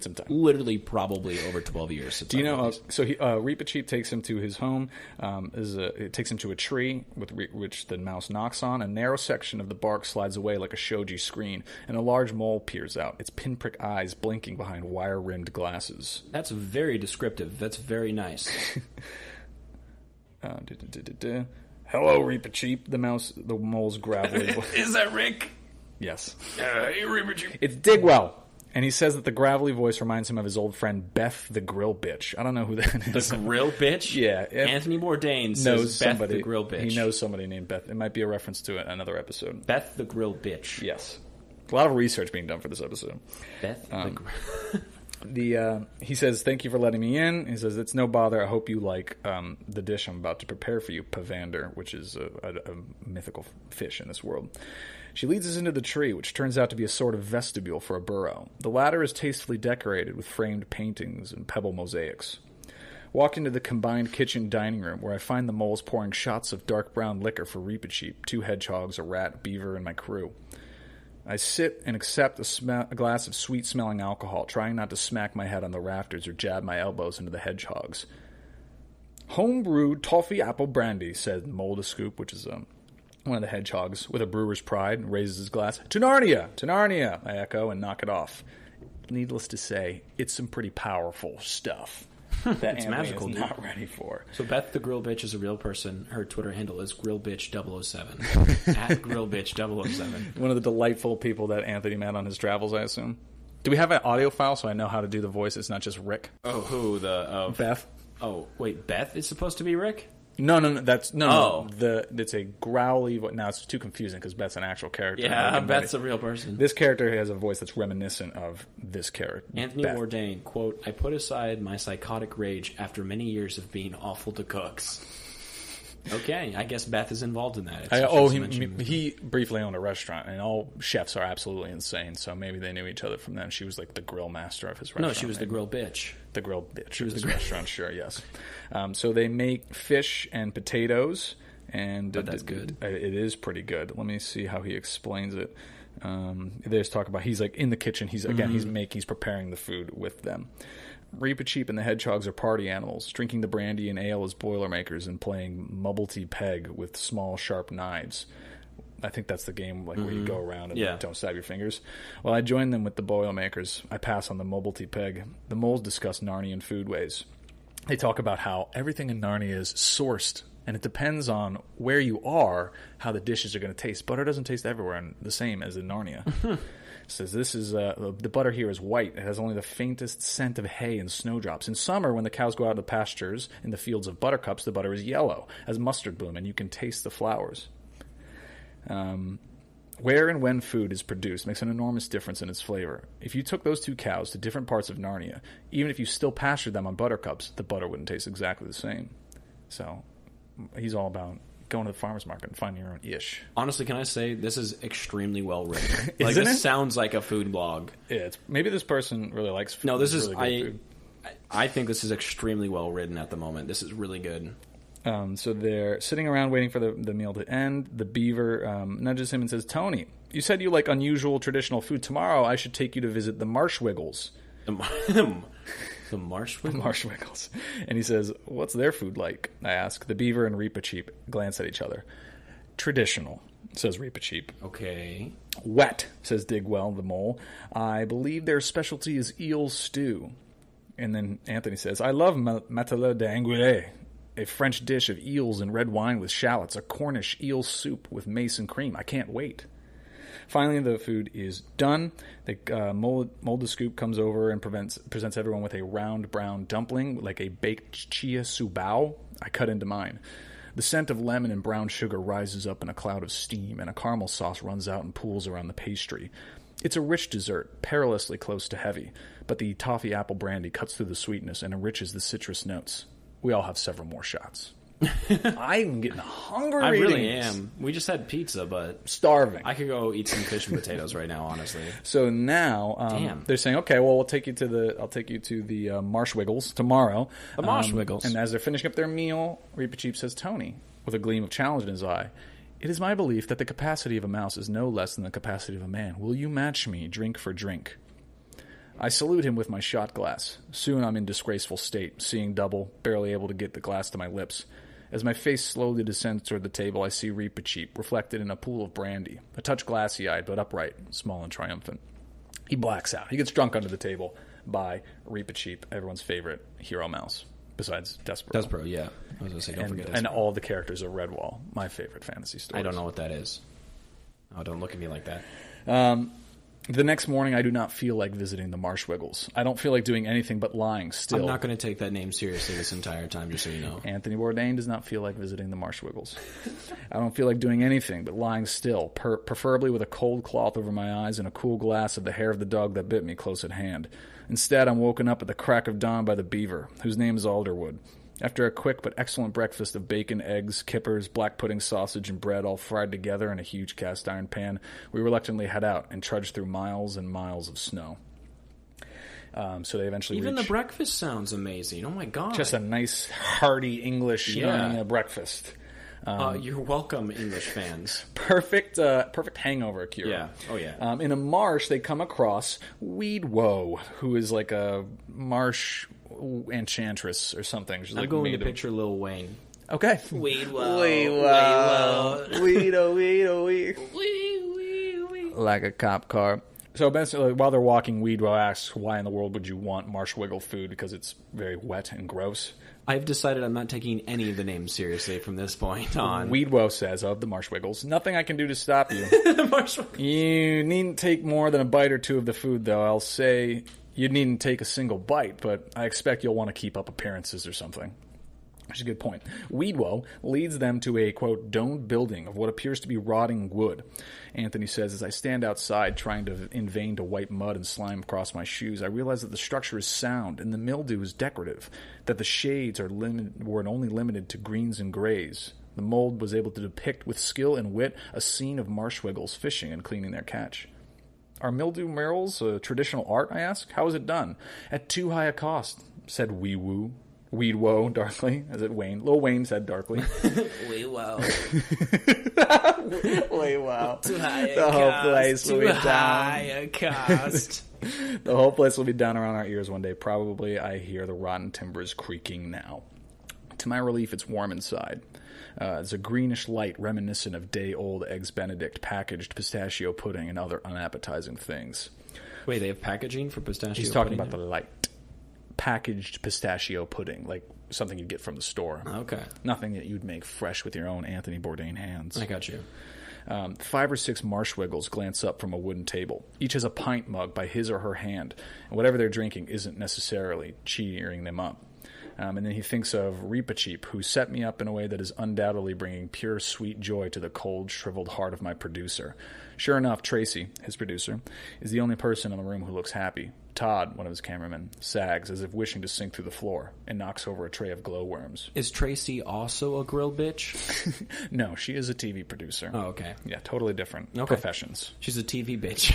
some time. Literally, probably over 12 years. Since Do you know? So Reepicheep takes him to his home. It takes him to a tree with which the mouse knocks on. A narrow section of the bark slides away like a shoji screen, and a large mole peers out. Its pinprick eyes blinking behind wire-rimmed glasses. That's very descriptive. That's very nice. Hello, Reepicheep. The mole's gravelly voice. Is that Rick? Yes. Hey, Reepicheep. It's Digwell. And he says that the gravelly voice reminds him of his old friend Beth the Grill Bitch. I don't know who that is. The Grill Bitch? Yeah. Anthony Bourdain says Beth the Grill Bitch. He knows somebody named Beth. It might be a reference to another episode. Beth the Grill Bitch. Yes. A lot of research being done for this episode. Beth the Grill... He says, thank you for letting me in. He says, it's no bother. I hope you like the dish I'm about to prepare for you, Pavander, which is a mythical fish in this world. She leads us into the tree, which turns out to be a sort of vestibule for a burrow. The latter is tastefully decorated with framed paintings and pebble mosaics. Walk into the combined kitchen dining room, where I find the moles pouring shots of dark brown liquor for Reepicheep, 2 hedgehogs, a rat, beaver, and my crew. I sit and accept a glass of sweet-smelling alcohol, trying not to smack my head on the rafters or jab my elbows into the hedgehogs. Home-brewed toffee apple brandy, said Mole to Scoop, which is one of the hedgehogs, with a brewer's pride, and raises his glass. To Narnia! To Narnia! I echo and knock it off. Needless to say, it's some pretty powerful stuff that it's Anthony magical, is not ready for. So Beth the Grill Bitch is a real person. Her Twitter handle is grillbitch007. At grillbitch007. One of the delightful people that Anthony met on his travels, I assume. Do we have an audio file so I know how to do the voice? It's not just Rick. Oh, who? Beth. Oh, wait, Beth is supposed to be Rick? No. No. It's a growly voice. Now it's too confusing because Beth's an actual character. Yeah, Beth's a real person. This character has a voice that's reminiscent of this character. Anthony Bourdain, quote, I put aside my psychotic rage after many years of being awful to cooks. Okay, I guess Beth is involved in that. He briefly owned a restaurant, and all chefs are absolutely insane, so maybe they knew each other from then. She was like the grill master of his restaurant. No, she was the grill bitch. The grill bitch. She was the restaurant, sure, yes. So they make fish and potatoes, and but that's good. It is pretty good. Let me see how he explains it. There's talk about he's like in the kitchen. He's preparing the food with them. Reepicheep and the hedgehogs are party animals, drinking the brandy and ale as Boilermakers and playing Mubblety Peg with small, sharp knives. I think that's the game where you go around and don't stab your fingers. Well, I join them with the Boilermakers. I pass on the Mubblety Peg. The moles discuss Narnian foodways. They talk about how everything in Narnia is sourced And it depends on where you are, how the dishes are going to taste. Butter doesn't taste everywhere and the same as in Narnia. It says this is the butter here is white. It has only the faintest scent of hay and snowdrops. In summer, when the cows go out of the pastures in the fields of buttercups, the butter is yellow as mustard bloom, and you can taste the flowers. Where and when food is produced makes an enormous difference in its flavor. If you took those two cows to different parts of Narnia, even if you still pastured them on buttercups, the butter wouldn't taste exactly the same. So he's all about going to the farmer's market and finding your own ish. Honestly, can I say this is extremely well written? Like, Isn't this it? sounds like a food blog. Yeah, maybe this person really likes food. No, this is really good food. I think this is extremely well written at the moment. This is really good. So they're sitting around waiting for the meal to end. The beaver nudges him and says, Tony, you said you like unusual traditional food. Tomorrow I should take you to visit the Marshwiggles. The Marshwiggles? The Marshwiggles. And he says, what's their food like? I ask. The beaver and Reepicheep glance at each other. Traditional, says Reepicheep. Okay. Wet, says Digwell, the mole. I believe their specialty is eel stew. And then Anthony says, I love matelas d'anguille, a French dish of eels and red wine with shallots, a Cornish eel soup with mace and cream. I can't wait. Finally, the food is done. The Molde Scoop comes over and presents everyone with a round brown dumpling, like a baked chia subao. I cut into mine. The scent of lemon and brown sugar rises up in a cloud of steam, and a caramel sauce runs out and pools around the pastry. It's a rich dessert, perilously close to heavy, but the toffee apple brandy cuts through the sweetness and enriches the citrus notes. We all have several more shots. I'm getting hungry. I really am. We just had pizza, but starving. I could go eat some fish and potatoes right now, honestly. So now they're saying, okay, well, I'll take you to the Marshwiggles tomorrow. The Marshwiggles. And as they're finishing up their meal, Reepicheep says, Tony, with a gleam of challenge in his eye, it is my belief that the capacity of a mouse is no less than the capacity of a man. Will you match me, drink for drink? I salute him with my shot glass. Soon I'm in disgraceful state, seeing double, barely able to get the glass to my lips. As my face slowly descends toward the table, I see Reepicheep reflected in a pool of brandy, a touch glassy-eyed but upright, small and triumphant. He blacks out. He gets drunk under the table by Reepicheep, everyone's favorite hero mouse, besides Despero. Despero, yeah. I was going to say, don't forget Despero. And all the characters of Redwall, my favorite fantasy stories. I don't know what that is. Oh, don't look at me like that. The next morning, I do not feel like visiting the Marshwiggles. I don't feel like doing anything but lying still. I'm not going to take that name seriously this entire time, just so you know. Anthony Bourdain does not feel like visiting the Marshwiggles. I don't feel like doing anything but lying still, preferably with a cold cloth over my eyes and a cool glass of the hair of the dog that bit me close at hand. Instead, I'm woken up at the crack of dawn by the beaver, whose name is Alderwood. After a quick but excellent breakfast of bacon, eggs, kippers, black pudding, sausage, and bread all fried together in a huge cast-iron pan, we reluctantly head out and trudge through miles and miles of snow. So they eventually Even the breakfast sounds amazing. Oh, my God. Just a nice, hearty English breakfast. You're welcome, English fans. Perfect hangover cure. Yeah. Oh, yeah. In a marsh, they come across Weedwoe, who is like a marsh enchantress or something. She's I'm going to picture Lil Wayne. Okay. Weedwoe. Like a cop car. So basically, while they're walking, Weedwoe asks, why in the world would you want Marshwiggle food? Because it's very wet and gross. I've decided I'm not taking any of the names seriously from this point on. Weedwoe says of the Marshwiggles, nothing I can do to stop you. You needn't take more than a bite or two of the food, though. I'll say you needn't take a single bite, but I expect you'll want to keep up appearances or something. Which is a good point. Weedwoe leads them to a, quote, domed building of what appears to be rotting wood. Anthony says, as I stand outside trying in vain to wipe mud and slime across my shoes, I realize that the structure is sound and the mildew is decorative, that the shades were only limited to greens and grays. The mold was able to depict with skill and wit a scene of Marshwiggles fishing and cleaning their catch. Are mildew murals traditional art, I ask? How is it done? At too high a cost, said Weedwoe darkly, as it Wayne. Lil Wayne said darkly. Weedwoe. Weedwoe. Too high a The whole place will be down. Too high a cost. The whole place will be down around our ears one day. Probably I hear the rotten timbers creaking now. To my relief, it's warm inside. There's a greenish light reminiscent of day-old Eggs Benedict, packaged pistachio pudding, and other unappetizing things. Wait, they have packaging for pistachio pudding? He's talking about the light. packaged pistachio pudding, like something you'd get from the store. Okay. Nothing that you'd make fresh with your own Anthony Bourdain hands. I got you. 5 or 6 marshwiggles glance up from a wooden table. Each has a pint mug by his or her hand, and whatever they're drinking isn't necessarily cheering them up. And then he thinks of Reepicheep, who set me up in a way that is undoubtedly bringing pure sweet joy to the cold, shriveled heart of my producer. Sure enough, Tracy, his producer, is the only person in the room who looks happy. Todd, one of his cameramen, sags as if wishing to sink through the floor and knocks over a tray of glowworms. Is Tracy also a grill bitch? No, she is a TV producer. Oh, okay. Yeah, totally different professions. She's a TV bitch.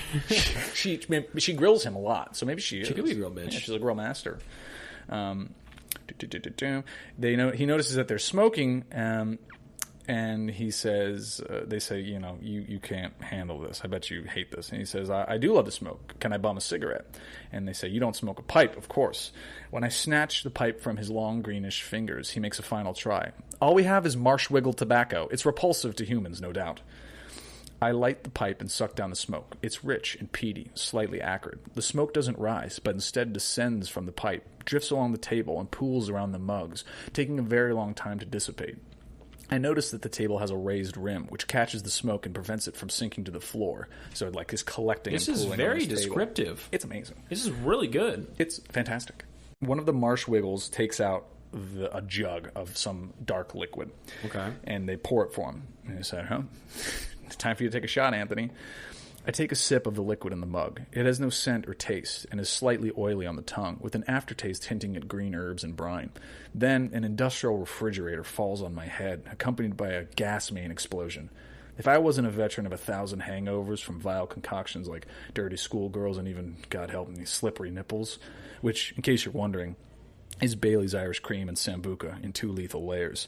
she grills him a lot, so maybe she is. She could be a grill bitch. Yeah, she's a grill master. He notices that they're smoking, and he says, they say, you can't handle this. I bet you hate this. And he says, I do love to smoke. Can I bum a cigarette? And they say, you don't smoke a pipe, of course. When I snatch the pipe from his long greenish fingers, he makes a final try. All we have is marshwiggle tobacco. It's repulsive to humans, no doubt. I light the pipe and suck down the smoke. It's rich and peaty, slightly acrid. The smoke doesn't rise, but instead descends from the pipe, drifts along the table, and pools around the mugs, taking a very long time to dissipate. I notice that the table has a raised rim, which catches the smoke and prevents it from sinking to the floor. So it is collecting and pooling. This is very descriptive. It's amazing. This is really good. It's fantastic. One of the marshwiggles takes out a jug of some dark liquid. Okay. And they pour it for him. And he said, it's time for you to take a shot, Anthony. I take a sip of the liquid in the mug. It has no scent or taste and is slightly oily on the tongue, with an aftertaste hinting at green herbs and brine. Then an industrial refrigerator falls on my head, accompanied by a gas main explosion. If I wasn't a veteran of 1,000 hangovers from vile concoctions like dirty schoolgirls and even, God help me, slippery nipples, which, in case you're wondering, is Bailey's Irish Cream and Sambuca in 2 lethal layers,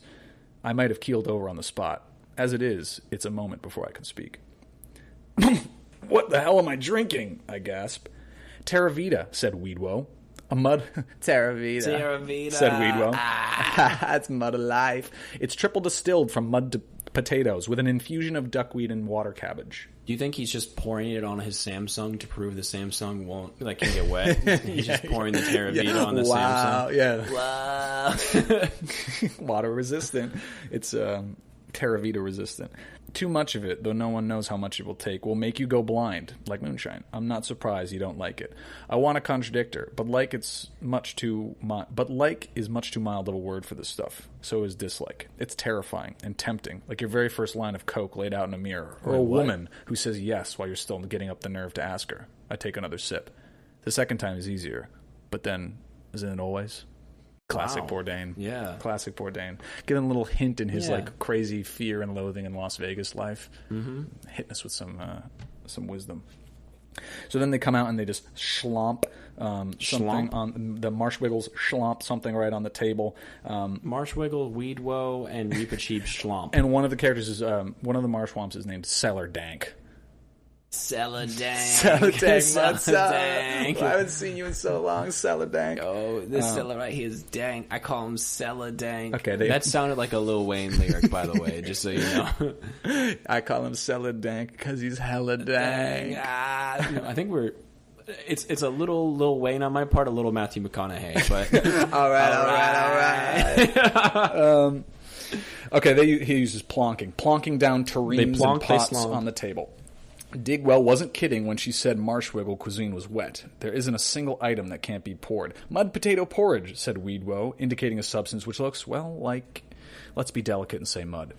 I might have keeled over on the spot. As it is, it's a moment before I can speak. What the hell am I drinking? I gasp. Terravita, said Weedwo. A mud... Terravita, said Weedwo. That's mud alive. It's triple distilled from mud potatoes with an infusion of duckweed and water cabbage. Do you think he's just pouring it on his Samsung to prove the Samsung can get wet? He's just pouring the Terravita on the Samsung? Wow. Water resistant. It's Terravita resistant. Too much of it, though no one knows how much it will take, will make you go blind, like moonshine. I'm not surprised you don't like it. I want to contradict her, but like is much too mild of a word for this stuff. So is dislike. It's terrifying and tempting, like your very first line of coke laid out in a mirror, or a woman who says yes while you're still getting up the nerve to ask her. I take another sip. The second time is easier, but then, isn't it always? Classic Bourdain. Yeah. Classic Bourdain. Giving a little hint in his crazy fear and loathing in Las Vegas life. Mm-hmm. Hitting us with some wisdom. So then they come out and they just schlomp something on the Marshwiggles, schlomp something right on the table. Marshwiggle, Weedwo, and Reepicheep schlomp. And one of the characters is one of the Marshwomps is named Cellar Dank. Celladank. What's up? I haven't seen you in so long, Celladank. Oh, this Cella right here is dank. I call him Celladank. Okay, that sounded like a Lil Wayne lyric, by the way, just so you know. I call him Celladank because he's hella dank. No, I think it's a little Lil Wayne on my part, a little Matthew McConaughey, but all right. Okay, he uses plonking down tureens and pots on the table. Digwell wasn't kidding when she said marshwiggle cuisine was wet. There isn't a single item that can't be poured. Mud potato porridge, said Weedwo, indicating a substance which looks, well, like... Let's be delicate and say mud.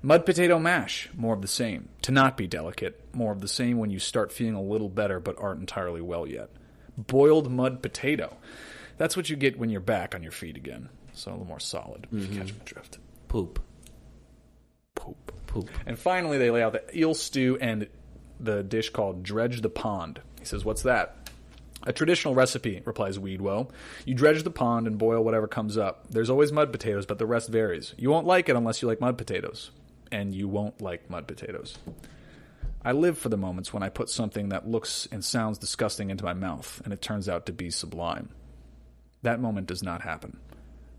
Mud potato mash, more of the same. To not be delicate, more of the same when you start feeling a little better but aren't entirely well yet. Boiled mud potato. That's what you get when you're back on your feet again. So a little more solid, if you catch my drift. Poop. And finally, they lay out the eel stew and... the dish called Dredge the Pond. He says, what's that? A traditional recipe, replies Weedwo. You dredge the pond and boil whatever comes up. There's always mud potatoes, but the rest varies. You won't like it unless you like mud potatoes. And you won't like mud potatoes. I live for the moments when I put something that looks and sounds disgusting into my mouth, and it turns out to be sublime. That moment does not happen.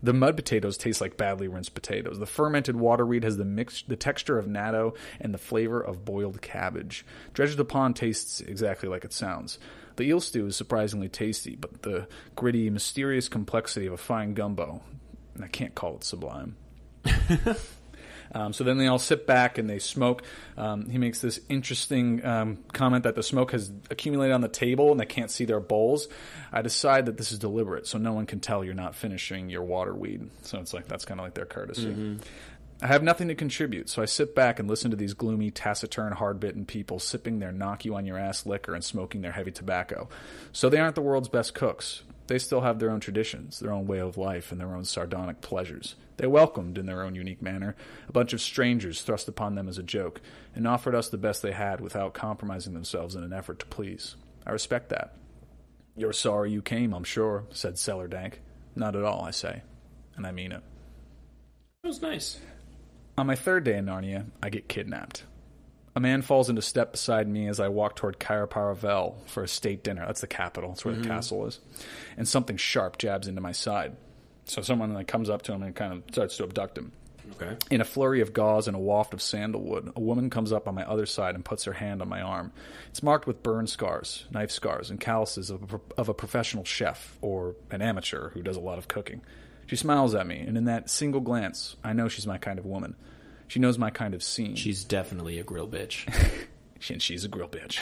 The mud potatoes taste like badly rinsed potatoes. The fermented water weed has the texture of natto and the flavor of boiled cabbage. Dredge the Pond tastes exactly like it sounds. The eel stew is surprisingly tasty, but the gritty, mysterious complexity of a fine gumbo, I can't call it sublime. So then they all sit back and they smoke. He makes this interesting comment that the smoke has accumulated on the table and they can't see their bowls. I decide that this is deliberate, so no one can tell you're not finishing your water weed. So it's like that's kind of like their courtesy. Mm-hmm. I have nothing to contribute, so I sit back and listen to these gloomy, taciturn, hard-bitten people sipping their knock-you-on-your-ass liquor and smoking their heavy tobacco. So they aren't the world's best cooks. They still have their own traditions, their own way of life, and their own sardonic pleasures. They welcomed, in their own unique manner, a bunch of strangers thrust upon them as a joke, and offered us the best they had without compromising themselves in an effort to please. I respect that. You're sorry you came, I'm sure, said Cellar Dank. Not at all, I say. And I mean it. That was nice. On my third day in Narnia, I get kidnapped. A man falls into step beside me as I walk toward Cair Paravel for a state dinner. That's the capital. That's where the castle is. And something sharp jabs into my side. So someone comes up to him and kind of starts to abduct him. Okay. In a flurry of gauze and a waft of sandalwood, a woman comes up on my other side and puts her hand on my arm. It's marked with burn scars, knife scars, and calluses of a professional chef or an amateur who does a lot of cooking. She smiles at me, and in that single glance, I know she's my kind of woman. She knows my kind of scene. She's definitely a grill bitch. And she's a grill bitch.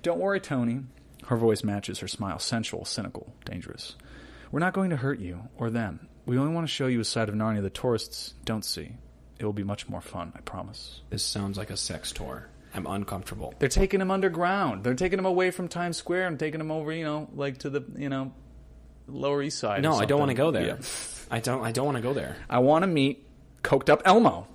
Don't worry, Tony. Her voice matches her smile, sensual, cynical, dangerous. We're not going to hurt you or them. We only want to show you a side of Narnia the tourists don't see. It will be much more fun, I promise. This sounds like a sex tour. I'm uncomfortable. They're taking him underground. They're taking him away from Times Square and taking him over, to the, Lower East Side. No, I don't want to go there. Yeah. I don't want to go there. I want to meet coked up Elmo.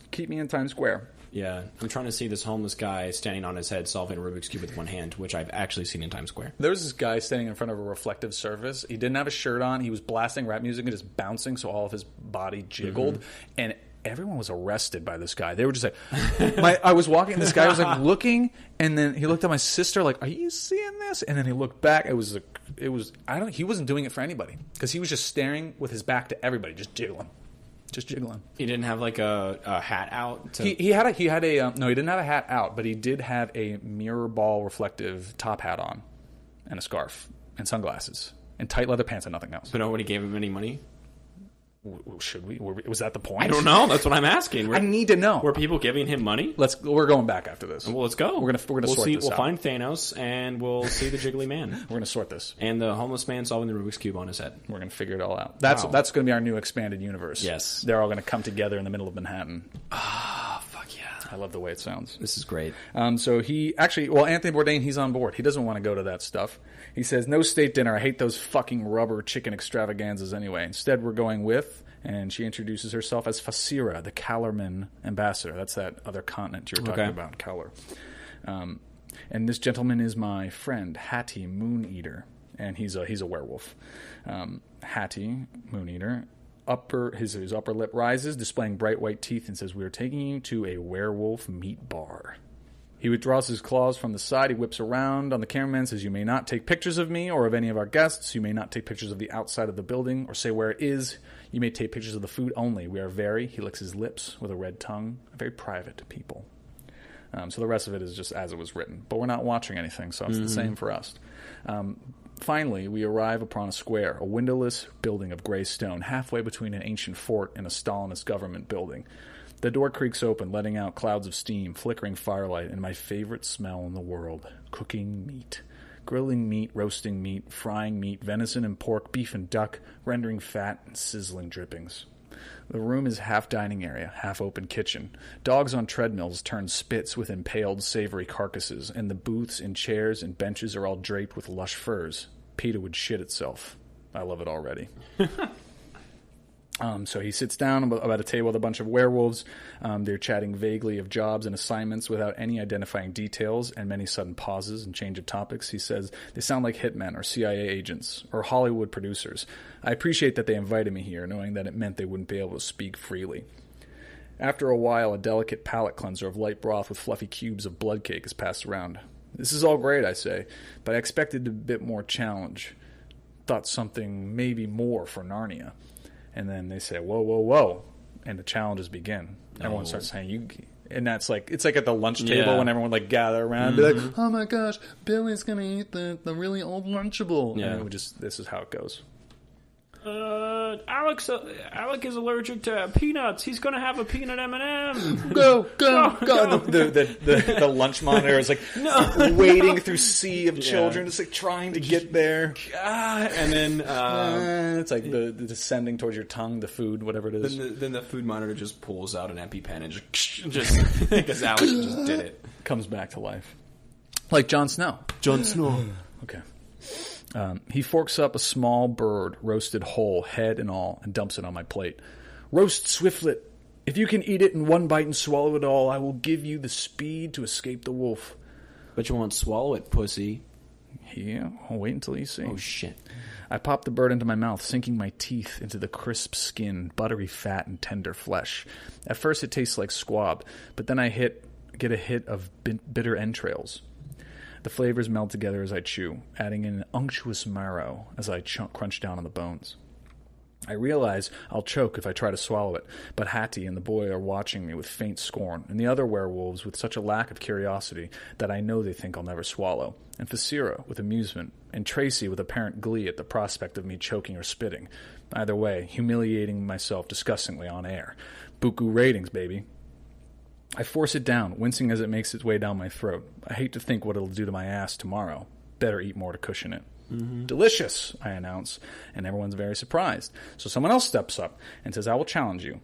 Keep me in Times Square. Yeah, I'm trying to see this homeless guy standing on his head solving a Rubik's Cube with one hand, which I've actually seen in Times Square. There was this guy standing in front of a reflective surface. He didn't have a shirt on. He was blasting rap music and just bouncing, so all of his body jiggled. And everyone was arrested by this guy. They were just like, I was walking, and this guy was like looking, and then he looked at my sister like, "Are you seeing this?" And then he looked back. He wasn't doing it for anybody because he was just staring with his back to everybody, just jiggling. He didn't have like a hat out. He didn't have a hat out, but he did have a mirror ball reflective top hat on, and a scarf, and sunglasses, and tight leather pants, and nothing else. But nobody gave him any money. Should we? Was that the point? I don't know. That's what I'm asking. I need to know. Were people giving him money? We're going back after this. Well, let's go. We're gonna sort this out. We'll find Thanos and we'll see the jiggly man. We're gonna sort this. And the homeless man solving the Rubik's Cube on his head. We're gonna figure it all out. That's gonna be our new expanded universe. Yes. They're all gonna come together in the middle of Manhattan. Ah, fuck yeah. I love the way it sounds. This is great. So he actually, Anthony Bourdain, he's on board. He doesn't want to go to that stuff. He says, "No state dinner. I hate those fucking rubber chicken extravaganzas anyway. Instead, we're going with." And she introduces herself as Fasira, the Calorman ambassador. That's that other continent you were talking about, Calor. And this gentleman is my friend, Hattie Moon Eater, and he's a werewolf. Hattie Moon Eater, his upper lip rises, displaying bright white teeth, and says, "We are taking you to a werewolf meat bar." He withdraws his claws from the side. He whips around on the cameraman, says, "You may not take pictures of me or of any of our guests. You may not take pictures of the outside of the building or say where it is. You may take pictures of the food only. We are he licks his lips with a red tongue, very private people." So the rest of it is just as it was written. But we're not watching anything, so it's the same for us. Finally, we arrive upon a square, a windowless building of gray stone, halfway between an ancient fort and a Stalinist government building. The door creaks open, letting out clouds of steam, flickering firelight, and my favorite smell in the world, cooking meat. Grilling meat, roasting meat, frying meat, venison and pork, beef and duck, rendering fat and sizzling drippings. The room is half dining area, half open kitchen. Dogs on treadmills turn spits with impaled savory carcasses, and the booths and chairs and benches are all draped with lush furs. PETA would shit itself. I love it already. So he sits down about a table with a bunch of werewolves. They're chatting vaguely of jobs and assignments without any identifying details and many sudden pauses and change of topics. He says, "They sound like hitmen or CIA agents or Hollywood producers. I appreciate that they invited me here, knowing that it meant they wouldn't be able to speak freely." After a while, a delicate palate cleanser of light broth with fluffy cubes of blood cake is passed around. "This is all great," I say, "but I expected a bit more challenge. thought something maybe more for Narnia. And then they say, whoa, whoa, whoa. And the challenges begin. Everyone starts saying, and that's like, it's like at the lunch table when everyone like gather around and be like, oh my gosh, Billy's going to eat the really old Lunchable. Yeah. And this is how it goes. Alec is allergic to peanuts. He's going to have a peanut M&M. Go. The lunch monitor is like wading through sea of children, just like trying to get there. And then it's like the descending towards your tongue, the food, whatever it is. Then the food monitor just pulls out an EpiPen and just because Alec just did it. Comes back to life. Like Jon Snow. Okay. He forks up a small bird, roasted whole, head and all, and dumps it on my plate. Roast swiftlet. If you can eat it in one bite and swallow it all, I will give you the speed to escape the wolf. But you won't swallow it, pussy. Yeah, I'll wait until you see. Oh, shit. I pop the bird into my mouth, sinking my teeth into the crisp skin, buttery fat, and tender flesh. At first it tastes like squab, but then I get a hit of bitter entrails. The flavors meld together as I chew, adding in an unctuous marrow as I crunch down on the bones. I realize I'll choke if I try to swallow it, but Hattie and the boy are watching me with faint scorn, and the other werewolves with such a lack of curiosity that I know they think I'll never swallow, and Fasira with amusement, and Tracy with apparent glee at the prospect of me choking or spitting. Either way, humiliating myself disgustingly on air. Buku ratings, baby. I force it down, wincing as it makes its way down my throat. I hate to think what it'll do to my ass tomorrow. Better eat more to cushion it. Mm-hmm. Delicious, I announce, and everyone's very surprised. So someone else steps up and says, I will challenge you.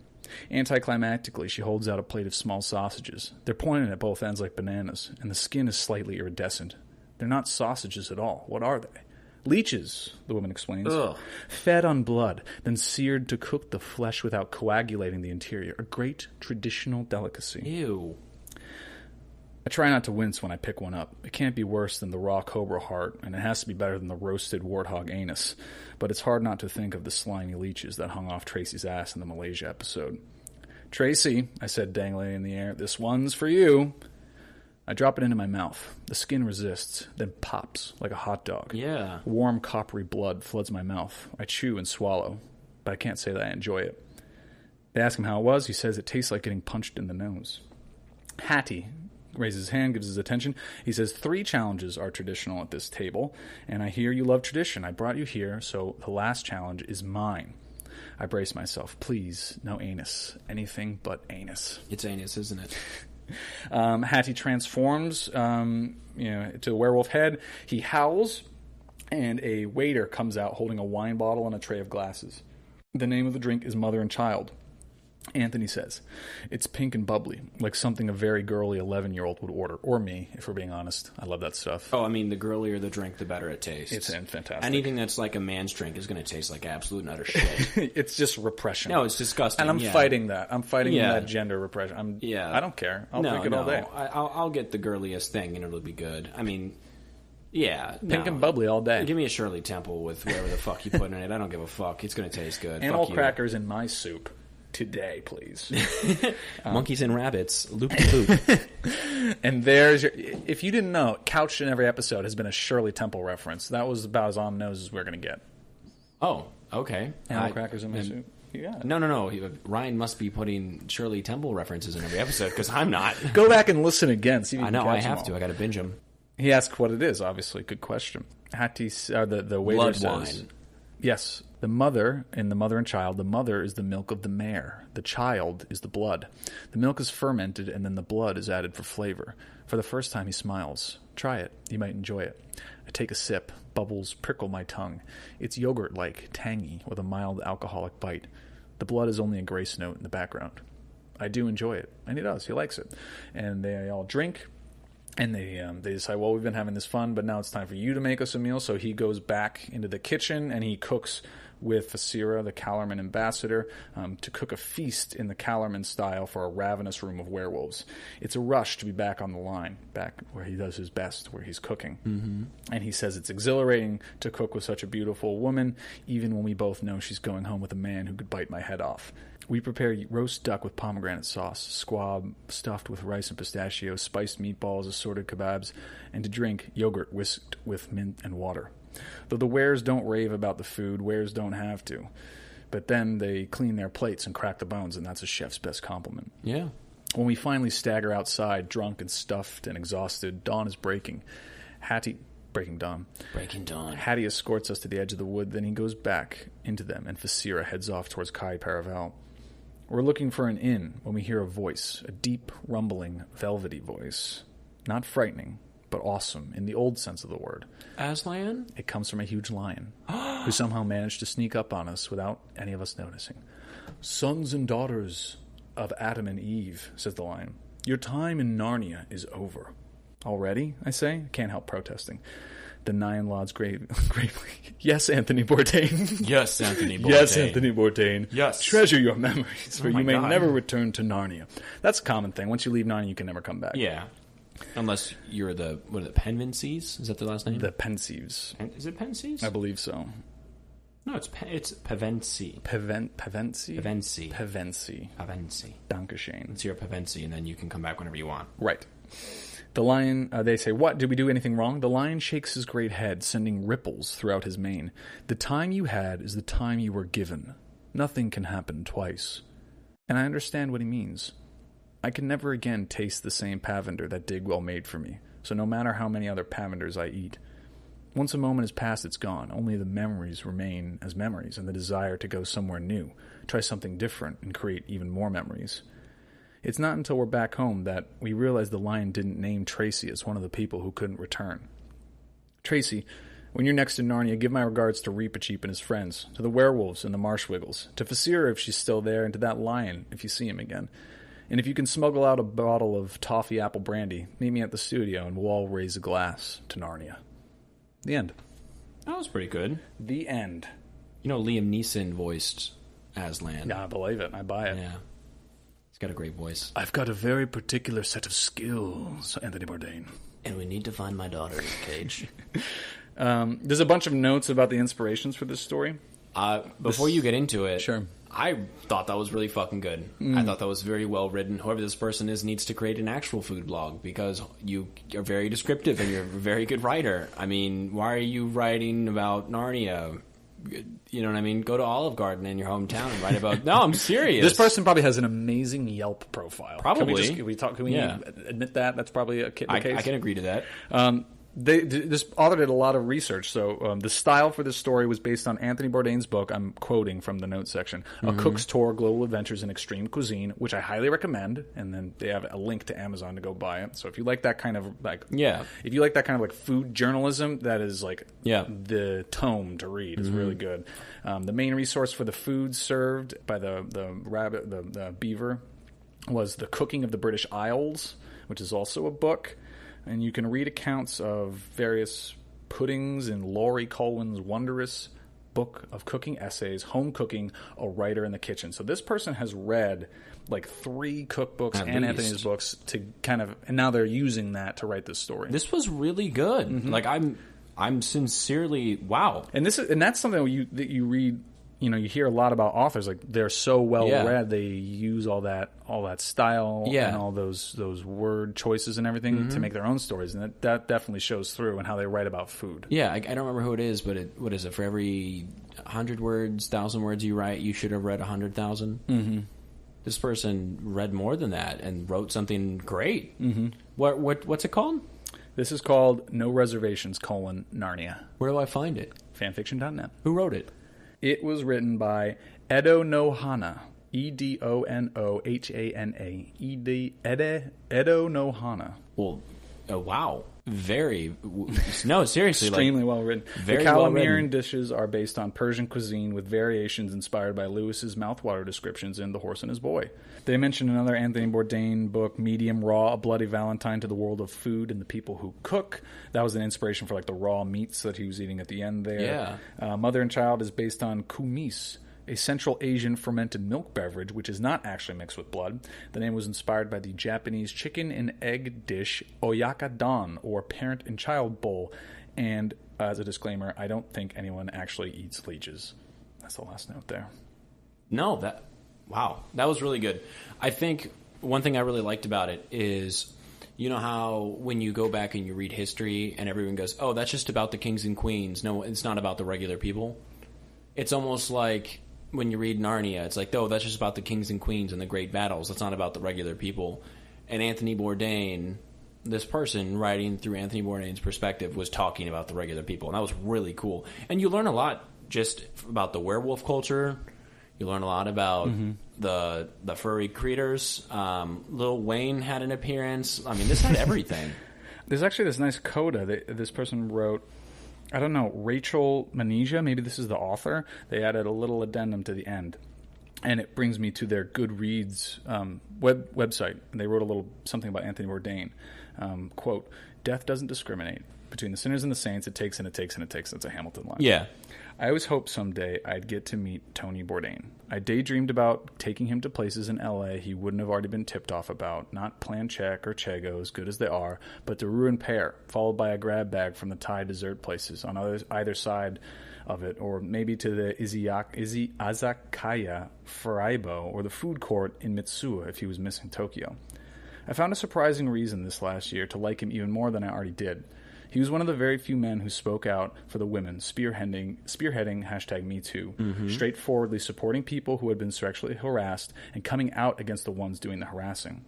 Anticlimactically, she holds out a plate of small sausages. They're pointed at both ends like bananas, and the skin is slightly iridescent. They're not sausages at all. What are they? Leeches, the woman explains. Ugh. Fed on blood, then seared to cook the flesh without coagulating the interior. A great traditional delicacy. Ew. I try not to wince when I pick one up. It can't be worse than the raw cobra heart, and it has to be better than the roasted warthog anus. But it's hard not to think of the slimy leeches that hung off Tracy's ass in the Malaysia episode. Tracy, I said dangling in the air, this one's for you. I drop it into my mouth. The skin resists, then pops like a hot dog. Yeah. Warm, coppery blood floods my mouth. I chew and swallow, but I can't say that I enjoy it. They ask him how it was. He says it tastes like getting punched in the nose. Hattie raises his hand, gives his attention. He says 3 challenges are traditional at this table, and I hear you love tradition. I brought you here, so the last challenge is mine. I brace myself. Please, no anus. Anything but anus. It's anus, isn't it? Hattie transforms to a werewolf head. He howls, and a waiter comes out holding a wine bottle and a tray of glasses. The name of the drink is Mother and Child. Anthony says, it's pink and bubbly, like something a very girly 11-year-old would order. Or me, if we're being honest. I love that stuff. Oh, I mean, the girlier the drink, the better it tastes. It's fantastic. Anything that's like a man's drink is going to taste like absolute and utter shit. It's just repression. No, it's disgusting. And I'm fighting that. I'm fighting that gender repression. I don't care. I'll drink it all day. I'll get the girliest thing and it'll be good. I mean, pink and bubbly all day. Give me a Shirley Temple with whatever the fuck you put in it. I don't give a fuck. It's going to taste good. Animal crackers in my soup. Today, please. Monkeys and rabbits, loop-de-loop. And there's your... If you didn't know, couched in every episode has been a Shirley Temple reference. That was about as on nose as we're going to get. Oh, okay. Animal crackers in my soup. Yeah. No. Ryan must be putting Shirley Temple references in every episode, because I'm not. Go back and listen again. See if you I can know, I catch have them to. all. I got to binge them. He asked what it is, obviously. Good question. The waiter Blood says... wine. Yes, the mother in the Mother and Child, the mother is the milk of the mare. The child is the blood. The milk is fermented, and then the blood is added for flavor. For the first time, he smiles. Try it. You might enjoy it. I take a sip. Bubbles prickle my tongue. It's yogurt-like, tangy, with a mild alcoholic bite. The blood is only a grace note in the background. I do enjoy it, and he does. He likes it. And they all drink. And they decide, well, we've been having this fun, but now it's time for you to make us a meal. So he goes back into the kitchen, and he cooks with Fasira, the Calorman ambassador, to cook a feast in the Calorman style for a ravenous room of werewolves. It's a rush to be back on the line, back where he does his best, where he's cooking. Mm-hmm. And he says it's exhilarating to cook with such a beautiful woman, even when we both know she's going home with a man who could bite my head off. We prepare roast duck with pomegranate sauce, squab stuffed with rice and pistachios, spiced meatballs, assorted kebabs, and to drink, yogurt whisked with mint and water. Though the wares don't rave about the food, wares don't have to. But then they clean their plates and crack the bones, and that's a chef's best compliment. Yeah. When we finally stagger outside, drunk and stuffed and exhausted, dawn is breaking. Breaking dawn. Hattie escorts us to the edge of the wood, then he goes back into them, and Fasira heads off towards Kai Paravel. We're looking for an inn when we hear a voice, a deep, rumbling, velvety voice. Not frightening, but awesome in the old sense of the word. Aslan? It comes from a huge lion, who somehow managed to sneak up on us without any of us noticing. Sons and daughters of Adam and Eve, says the lion, your time in Narnia is over. Already, I say? Can't help protesting. The Nine Lod's gravely. Yes, Anthony Bourdain. Yes, Anthony Bourdain. Yes, Anthony Bourdain. Yes. Treasure your memories, for you may God. never return to Narnia. That's a common thing. Once you leave Narnia, you can never come back. Yeah. Unless you're the, what are the Penvensees? Is that the last name? The Pensives. Is it Pensies? I believe so. No, it's Pevensey. Pevensey? Pevensey. Pevensey. Dankeschön. It's your Pevensey, and then you can come back whenever you want. Right. The lion, they say, what? Did we do anything wrong? The lion shakes his great head, sending ripples throughout his mane. The time you had is the time you were given. Nothing can happen twice. And I understand what he means. I can never again taste the same pavender that Digwell made for me, so no matter how many other pavenders I eat. Once a moment has passed, it's gone. Only the memories remain as memories, and the desire to go somewhere new, try something different, and create even more memories. It's not until we're back home that we realize the lion didn't name Tracy as one of the people who couldn't return. Tracy, when you're next in Narnia, give my regards to Reepicheep and his friends, to the werewolves and the marshwiggles, to Fasira if she's still there, and to that lion if you see him again. And if you can smuggle out a bottle of toffee apple brandy, meet me at the studio and we'll all raise a glass to Narnia. The end. That was pretty good. The end. You know, Liam Neeson voiced Aslan. Yeah, I believe it. I buy it. Yeah. He's got a great voice. I've got a very particular set of skills, Anthony Bourdain. And we need to find my daughter in the cage. There's a bunch of notes about the inspirations for this story. Before you get into it, Sure. I thought that was really fucking good. I thought that was very well written. Whoever this person is needs to create an actual food blog because you are very descriptive and you're a very good writer. I mean, why are you writing about Narnia? You know what I mean? Go to Olive Garden in your hometown and write about... No, I'm serious. This person probably has an amazing Yelp profile. Probably. Can we admit that? That's probably the case. I can agree to that. This author did a lot of research, so the style for this story was based on Anthony Bourdain's book. I'm quoting from the notes section, A Cook's Tour: Global Adventures in Extreme Cuisine, which I highly recommend. And then they have a link to Amazon to go buy it. So if you like that kind of if you like that kind of like food journalism, that is like the tome to read. It's really good. The main resource for the food served by the beaver was The Cooking of the British Isles, which is also a book. And you can read accounts of various puddings in Laurie Colwin's wondrous book of cooking essays, Home Cooking, A Writer in the Kitchen. So this person has read like 3 cookbooks and Anthony's books to kind of, and now they're using that to write this story. This was really good. Like I'm sincerely wow. And that's something that you read. You know, you hear a lot about authors like they're so well read. They use all that style and all those word choices and everything to make their own stories, and that definitely shows through in how they write about food. Yeah, I don't remember who it is, but what is it? For every 100 words, 1,000 words you write, you should have read 100,000. Mm-hmm. This person read more than that and wrote something great. Mm-hmm. What's it called? This is called No Reservations: Narnia. Where do I find it? Fanfiction.net. Who wrote it? It was written by Edo Nohana, Edonohana, Edo Nohana. Well, wow. Seriously. Extremely well written. Very the well Calamiran written. dishes are based on Persian cuisine with variations inspired by Lewis's mouthwater descriptions in The Horse and His Boy. They mention another Anthony Bourdain book, Medium Raw, A Bloody Valentine to the World of Food and the People Who Cook. That was an inspiration for like the raw meats that he was eating at the end there. Yeah. Mother and Child is based on kumis, a Central Asian fermented milk beverage, which is not actually mixed with blood. The name was inspired by the Japanese chicken and egg dish Oyaka Don, or parent and child bowl. And as a disclaimer, I don't think anyone actually eats leeches. That's the last note there. No, wow, that was really good. I think one thing I really liked about it is You know how when you go back and you read history and everyone goes, oh, that's just about the kings and queens. No, it's not about the regular people. It's almost like when you read Narnia, it's like, oh, that's just about the kings and queens and the great battles. That's not about the regular people. And Anthony Bourdain, this person writing through Anthony Bourdain's perspective, was talking about the regular people. And that was really cool. And you learn a lot just about the werewolf culture. You learn a lot about the furry creators. Lil Wayne had an appearance. I mean, this had everything. There's actually this nice coda that this person wrote. I don't know, Rachel Manesia, maybe this is the author. They added a little addendum to the end. And it brings me to their Goodreads website. And they wrote a little something about Anthony Bourdain. Quote, death doesn't discriminate. Between the sinners and the saints, it takes and it takes and it takes. That's a Hamilton line. Yeah. I always hoped someday I'd get to meet Tony Bourdain. I daydreamed about taking him to places in L.A. he wouldn't have already been tipped off about. Not Plan Check or Chego, as good as they are, but to Ruin Pear, followed by a grab bag from the Thai dessert places on either side of it, or maybe to the Izakaya Furaibo or the food court in Mitsuo if he was missing Tokyo. I found a surprising reason this last year to like him even more than I already did. He was one of the very few men who spoke out for the women, spearheading #MeToo, straightforwardly supporting people who had been sexually harassed and coming out against the ones doing the harassing.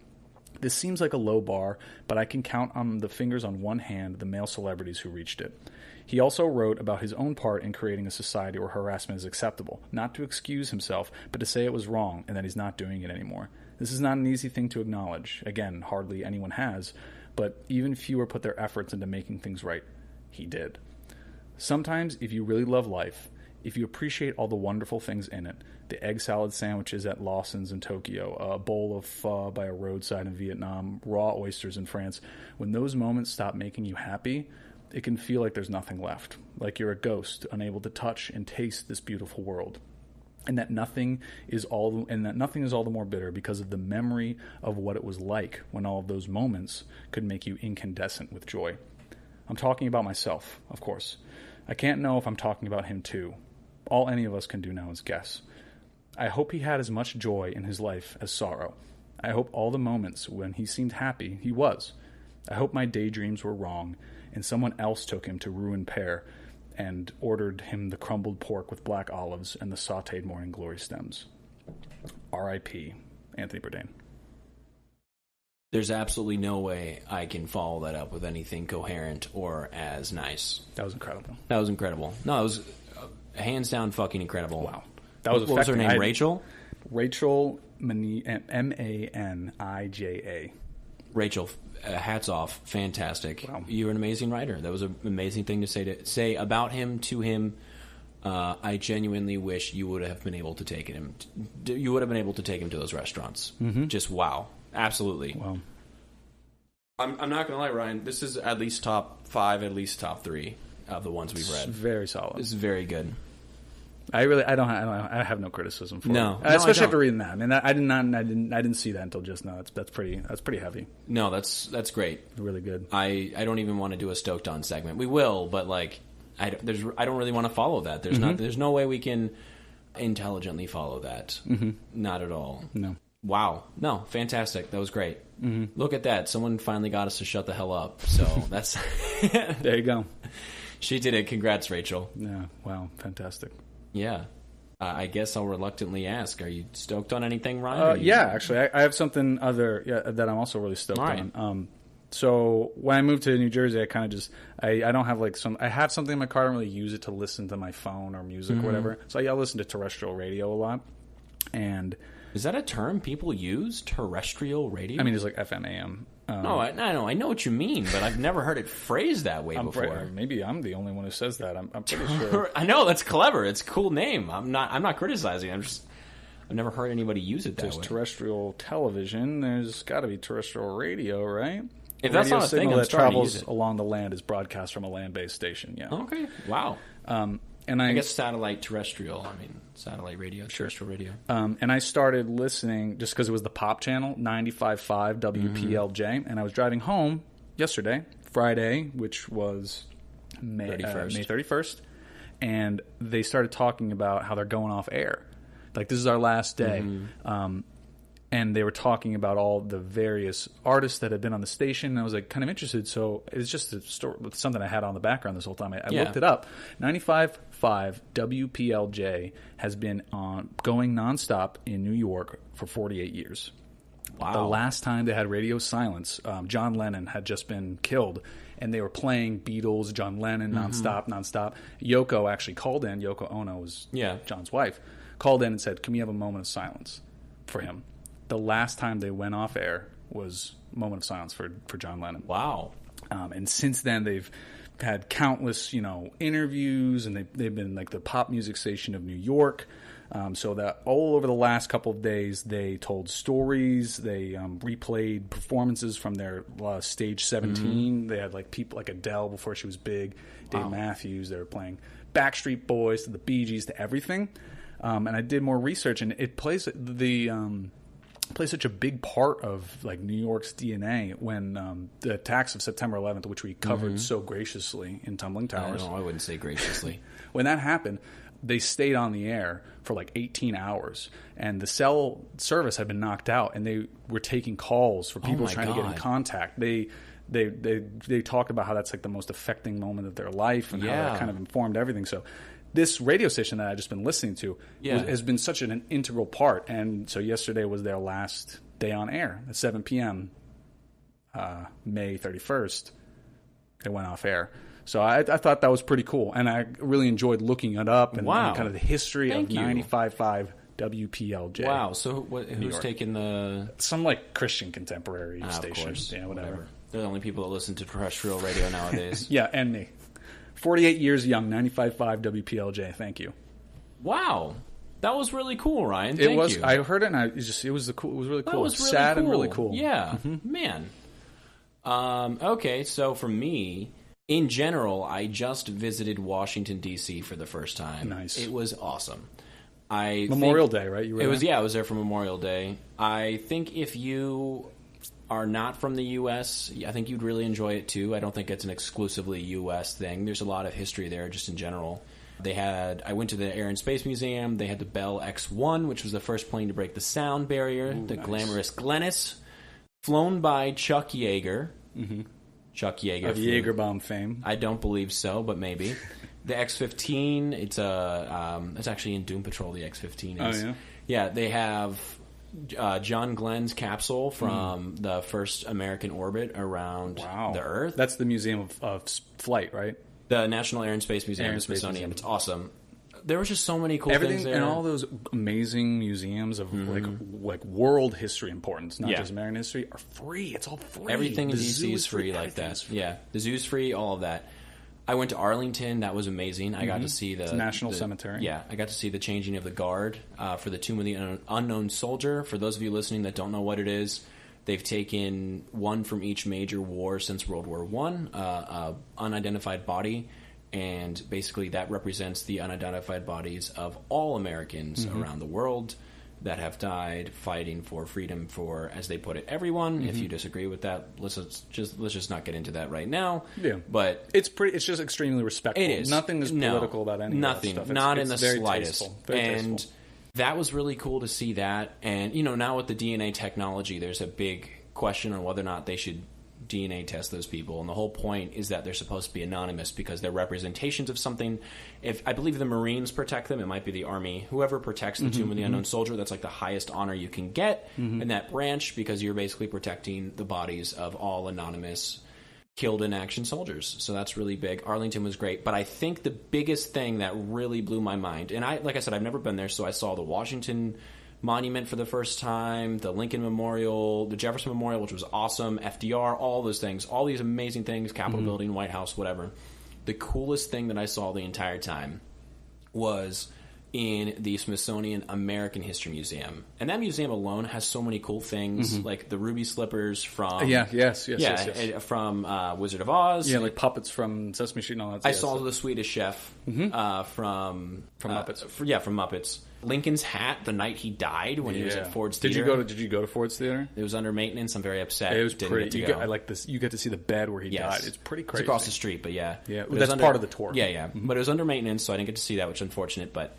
This seems like a low bar, but I can count on the fingers on one hand the male celebrities who reached it. He also wrote about his own part in creating a society where harassment is acceptable, not to excuse himself, but to say it was wrong and that he's not doing it anymore. This is not an easy thing to acknowledge. Again, hardly anyone has, but even fewer put their efforts into making things right. He did. Sometimes, if you really love life, if you appreciate all the wonderful things in it, the egg salad sandwiches at Lawson's in Tokyo, a bowl of pho by a roadside in Vietnam, raw oysters in France, when those moments stop making you happy, it can feel like there's nothing left, like you're a ghost, unable to touch and taste this beautiful world. And that nothing is all the more bitter because of the memory of what it was like when all of those moments could make you incandescent with joy. I'm talking about myself, of course. I can't know if I'm talking about him too. All any of us can do now is guess. I hope he had as much joy in his life as sorrow. I hope all the moments when he seemed happy, he was. I hope my daydreams were wrong and someone else took him to Ruin Pear and ordered him the crumbled pork with black olives and the sautéed morning glory stems. R.I.P. Anthony Bourdain. There's absolutely no way I can follow that up with anything coherent or as nice. That was incredible. That was incredible. No, it was hands down fucking incredible. Wow. That was what was her name? Rachel? Rachel Manija. Rachel, hats off. Fantastic. Wow. You're an amazing writer. That was an amazing thing to say about him to him. I genuinely wish you would have been able to take him. You would have been able to take him to those restaurants. Mm-hmm. Just wow. Absolutely. Wow. I'm not gonna lie, Ryan. This is at least top 5, at least top 3 of the ones we've read. It's very solid. This is very good. I have no criticism for it. especially Especially after reading that. I mean, I didn't see that until just now. That's pretty heavy. No, that's great. Really good. I don't even want to do a stoked on segment. We will, but like I don't really want to follow that. There's no way we can intelligently follow that. Mm-hmm. Not at all. No. Wow. No, fantastic. That was great. Mm-hmm. Look at that. Someone finally got us to shut the hell up. So that's there you go. She did it. Congrats, Rachel. Yeah. Wow. Fantastic. Yeah. I guess I'll reluctantly ask, are you stoked on anything, Ryan? Yeah, actually. I have something that I'm also really stoked on. So when I moved to New Jersey, I kind of just, I don't have I have something in my car. I don't really use it to listen to my phone or music or whatever. So I listen to terrestrial radio a lot. And is that a term people use? Terrestrial radio? I mean, it's like FM, AM. No, I know what you mean, but I've never heard it phrased that way before. Maybe I'm the only one who says that. I'm pretty sure. I know, that's clever. It's a cool name. I'm not criticizing. I've never heard anybody use it that way. There's terrestrial television. There's got to be terrestrial radio, right? If that's not a thing, I'm that starting travels to use it. Along the land is broadcast from a land-based station. Yeah. Okay. Wow. And I guess satellite terrestrial. I mean, satellite radio, terrestrial radio. And I started listening just because it was the pop channel, 95.5 WPLJ. And I was driving home yesterday, Friday, which was May 31st. And they started talking about how they're going off air. Like, this is our last day. and they were talking about all the various artists that had been on the station. And I was like kind of interested, so it's just a story, something I had on the background this whole time. I looked it up. 95.5 WPLJ has been going nonstop in New York for 48 years. Wow. The last time they had radio silence, John Lennon had just been killed, and they were playing Beatles, John Lennon, nonstop. Yoko actually called in. Yoko Ono was John's wife. Called in and said, can we have a moment of silence for him? The last time they went off air was a moment of silence for John Lennon. Wow. And since then, they've had countless, interviews, and they've been like the pop music station of New York. So that all over the last couple of days, they told stories. They replayed performances from their Stage 17. They had like people like Adele before she was big, Dave Matthews. They were playing Backstreet Boys to the Bee Gees to everything. And I did more research, and it plays such a big part of like New York's DNA when the attacks of September 11th, which we covered so graciously in Tumbling Towers. I wouldn't say graciously. When that happened, they stayed on the air for like 18 hours, and the cell service had been knocked out, and they were taking calls for people trying to get in contact. They talked about how that's like the most affecting moment of their life, and how that kind of informed everything. So this radio station that I've just been listening to has been such an integral part. And so yesterday was their last day on air at 7 p.m. May 31st. They went off air. So I thought that was pretty cool. And I really enjoyed looking it up and kind of the history of 95.5 WPLJ. Wow. So who's taking the... Some like Christian contemporary station. Of course. Yeah, whatever. They're the only people that listen to terrestrial radio nowadays. Yeah, and me. 48 years young, 95.5 WPLJ. Thank you. Wow, that was really cool, Ryan. Thank you. I heard it, and it was really cool. That was really sad cool. and really cool. Yeah, man. Okay, so for me, in general, I just visited Washington D.C. for the first time. Nice. It was awesome. Memorial Day, right? You were there? I was there for Memorial Day. I think if you are not from the U.S., I think you'd really enjoy it too. I don't think it's an exclusively U.S. thing. There's a lot of history there just in general. I went to the Air and Space Museum. They had the Bell X-1, which was the first plane to break the sound barrier. Nice. Glamorous Glennis, flown by Chuck Yeager. Mm-hmm. Chuck Yeager. Of Jaeger bomb fame. I don't believe so, but maybe. The X-15, it's actually in Doom Patrol, the X-15 is. Oh, yeah? Yeah, they have John Glenn's capsule from the first American orbit around the Earth. That's the Museum of Flight, right? The National Air and Space Museum in Smithsonian. It's awesome. There was just so many cool things there. And all those amazing museums of like world history importance, not just American history, are free. It's all free. Everything in DC is free like that. Yeah, the zoo's free, all of that. I went to Arlington. That was amazing. I got to see the National Cemetery. Yeah, I got to see the changing of the guard for the Tomb of the Unknown Soldier. For those of you listening that don't know what it is, they've taken one from each major war since World War I, unidentified body, and basically that represents the unidentified bodies of all Americans around the world that have died fighting for freedom for, as they put it, everyone. If you disagree with that, let's just not get into that right now. Yeah, but it's just extremely respectful. It is. Nothing is political about any nothing, of that stuff. Not it's in the very slightest. Tasteful. Very and tasteful. That was really cool to see that. And now with the DNA technology, there's a big question on whether or not they should DNA test those people, and the whole point is that they're supposed to be anonymous because they're representations of something. If I believe the Marines protect them, it might be the Army. Whoever protects the Tomb of the Unknown Soldier, that's like the highest honor you can get in that branch, because you're basically protecting the bodies of all anonymous killed in action soldiers. So that's really big. Arlington was great, but I think the biggest thing that really blew my mind, and like I said, I've never been there, so I saw the Washington Monument for the first time, the Lincoln Memorial, the Jefferson Memorial, which was awesome, FDR, all those things, all these amazing things, Capitol Building, White House, whatever. The coolest thing that I saw the entire time was in the Smithsonian American History Museum. And that museum alone has so many cool things, like the ruby slippers from... Yes. from Wizard of Oz. Yeah, like puppets from Sesame Street and all that stuff. I saw the Swedish Chef from Muppets. From Muppets. Lincoln's hat the night he died when he was at Ford's Theater. Did you go to Ford's Theater? It was under maintenance. I'm very upset. It was pretty. I like this. You get to see the bed where he died. It's pretty crazy. It's across the street, but yeah. That's part of the tour. Yeah. But it was under maintenance, so I didn't get to see that, which is unfortunate, but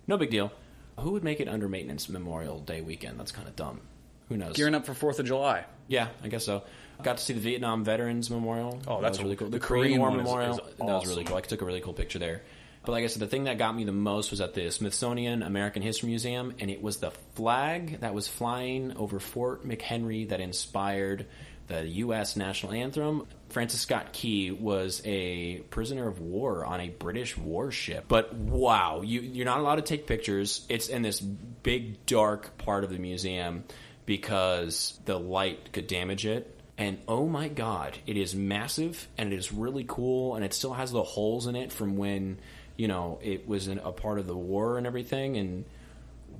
no big deal. Who would make it under maintenance Memorial Day weekend? That's kind of dumb. Who knows? Gearing up for 4th of July. Yeah, I guess so. Got to see the Vietnam Veterans Memorial. Oh, that was really cool. The Korean War Memorial. That was really cool. I took a really cool picture there. But like I said, the thing that got me the most was at the Smithsonian American History Museum, and it was the flag that was flying over Fort McHenry that inspired the U.S. national anthem. Francis Scott Key was a prisoner of war on a British warship. But wow, you're not allowed to take pictures. It's in this big, dark part of the museum because the light could damage it. And oh my God, it is massive, and it is really cool, and it still has the holes in it from when, it was a part of the war and everything. And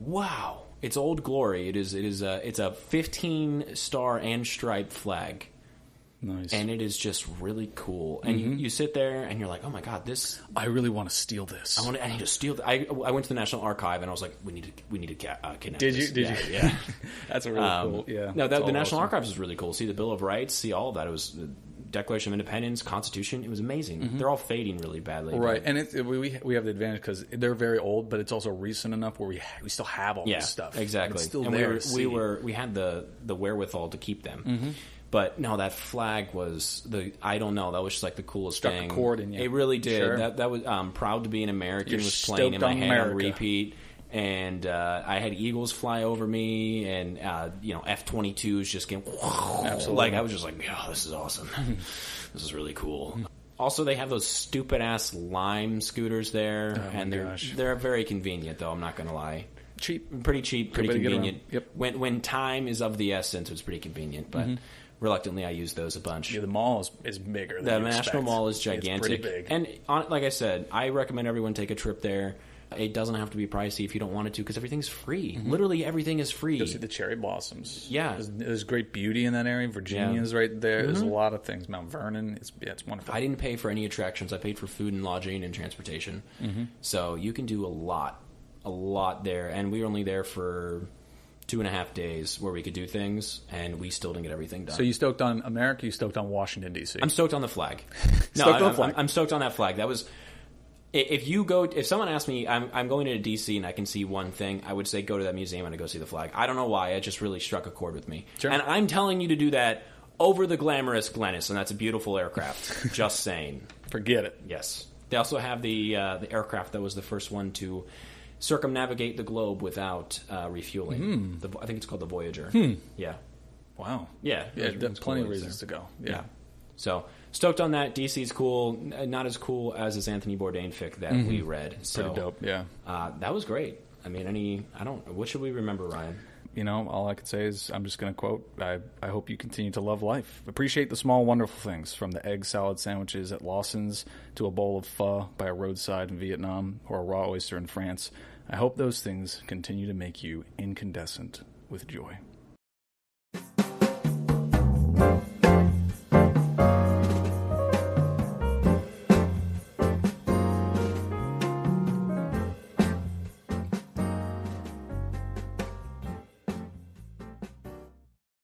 wow, it's old glory. It's a 15-star and striped flag. Nice. And it is just really cool. And you sit there and you're like, oh my God, this... I really want to steal this. I need to steal... I went to the National Archive and I was like, we need to kidnap Did this. you? Did you? Yeah. That's a really cool... Yeah. No, the National Archives is really cool. See the Bill of Rights, see all of that. It was the Declaration of Independence, Constitution. It was amazing. They're all fading really badly. Right. And we have the advantage because they're very old, but it's also recent enough where we still have all this stuff. Exactly. It's still and there. We had the wherewithal to keep them. But no, that flag was I don't know, that was just like the coolest Struck thing. A chord in you. It really did. Sure. That was Proud to Be an American You're was playing in my on head America. on repeat. And I had eagles fly over me, and F-22s just getting Absolutely. like I was just like, yeah, this is awesome. This is really cool. Also, they have those stupid ass Lime scooters there, and they're very convenient though. I'm not gonna lie. Pretty cheap, pretty convenient. Yep. When time is of the essence, it's pretty convenient, but. Reluctantly, I use those a bunch. Yeah, the mall is bigger. The National Mall is gigantic. It's pretty big. And like I said, I recommend everyone take a trip there. It doesn't have to be pricey if you don't want it to, because everything's free. Literally everything is free. Go see the cherry blossoms. Yeah. There's great beauty in that area. Virginia's right there. There's a lot of things. Mount Vernon. It's wonderful. I didn't pay for any attractions. I paid for food and lodging and transportation. So you can do a lot there. And we were only there for 2.5 days where we could do things, and we still didn't get everything done. So you stoked on America? You stoked on Washington, D.C.? I'm stoked on the flag. I'm stoked on that flag. That was... If someone asked me, I'm going to D.C. and I can see one thing, I would say go to that museum and go see the flag. I don't know why. It just really struck a chord with me. Sure. And I'm telling you to do that over the glamorous Glennis, and that's a beautiful aircraft. Just saying. Forget it. Yes. They also have the aircraft that was the first one to circumnavigate the globe without refueling. I think it's called the Voyager. Yeah. Wow. Yeah. There's plenty of reasons to go. Yeah. So stoked on that. DC's cool. Not as cool as this Anthony Bourdain fic that we read. So, pretty dope. Yeah. That was great. I mean, what should we remember, Ryan? All I could say is I'm just going to quote, I hope you continue to love life. Appreciate the small, wonderful things, from the egg salad sandwiches at Lawson's to a bowl of pho by a roadside in Vietnam or a raw oyster in France. I hope those things continue to make you incandescent with joy.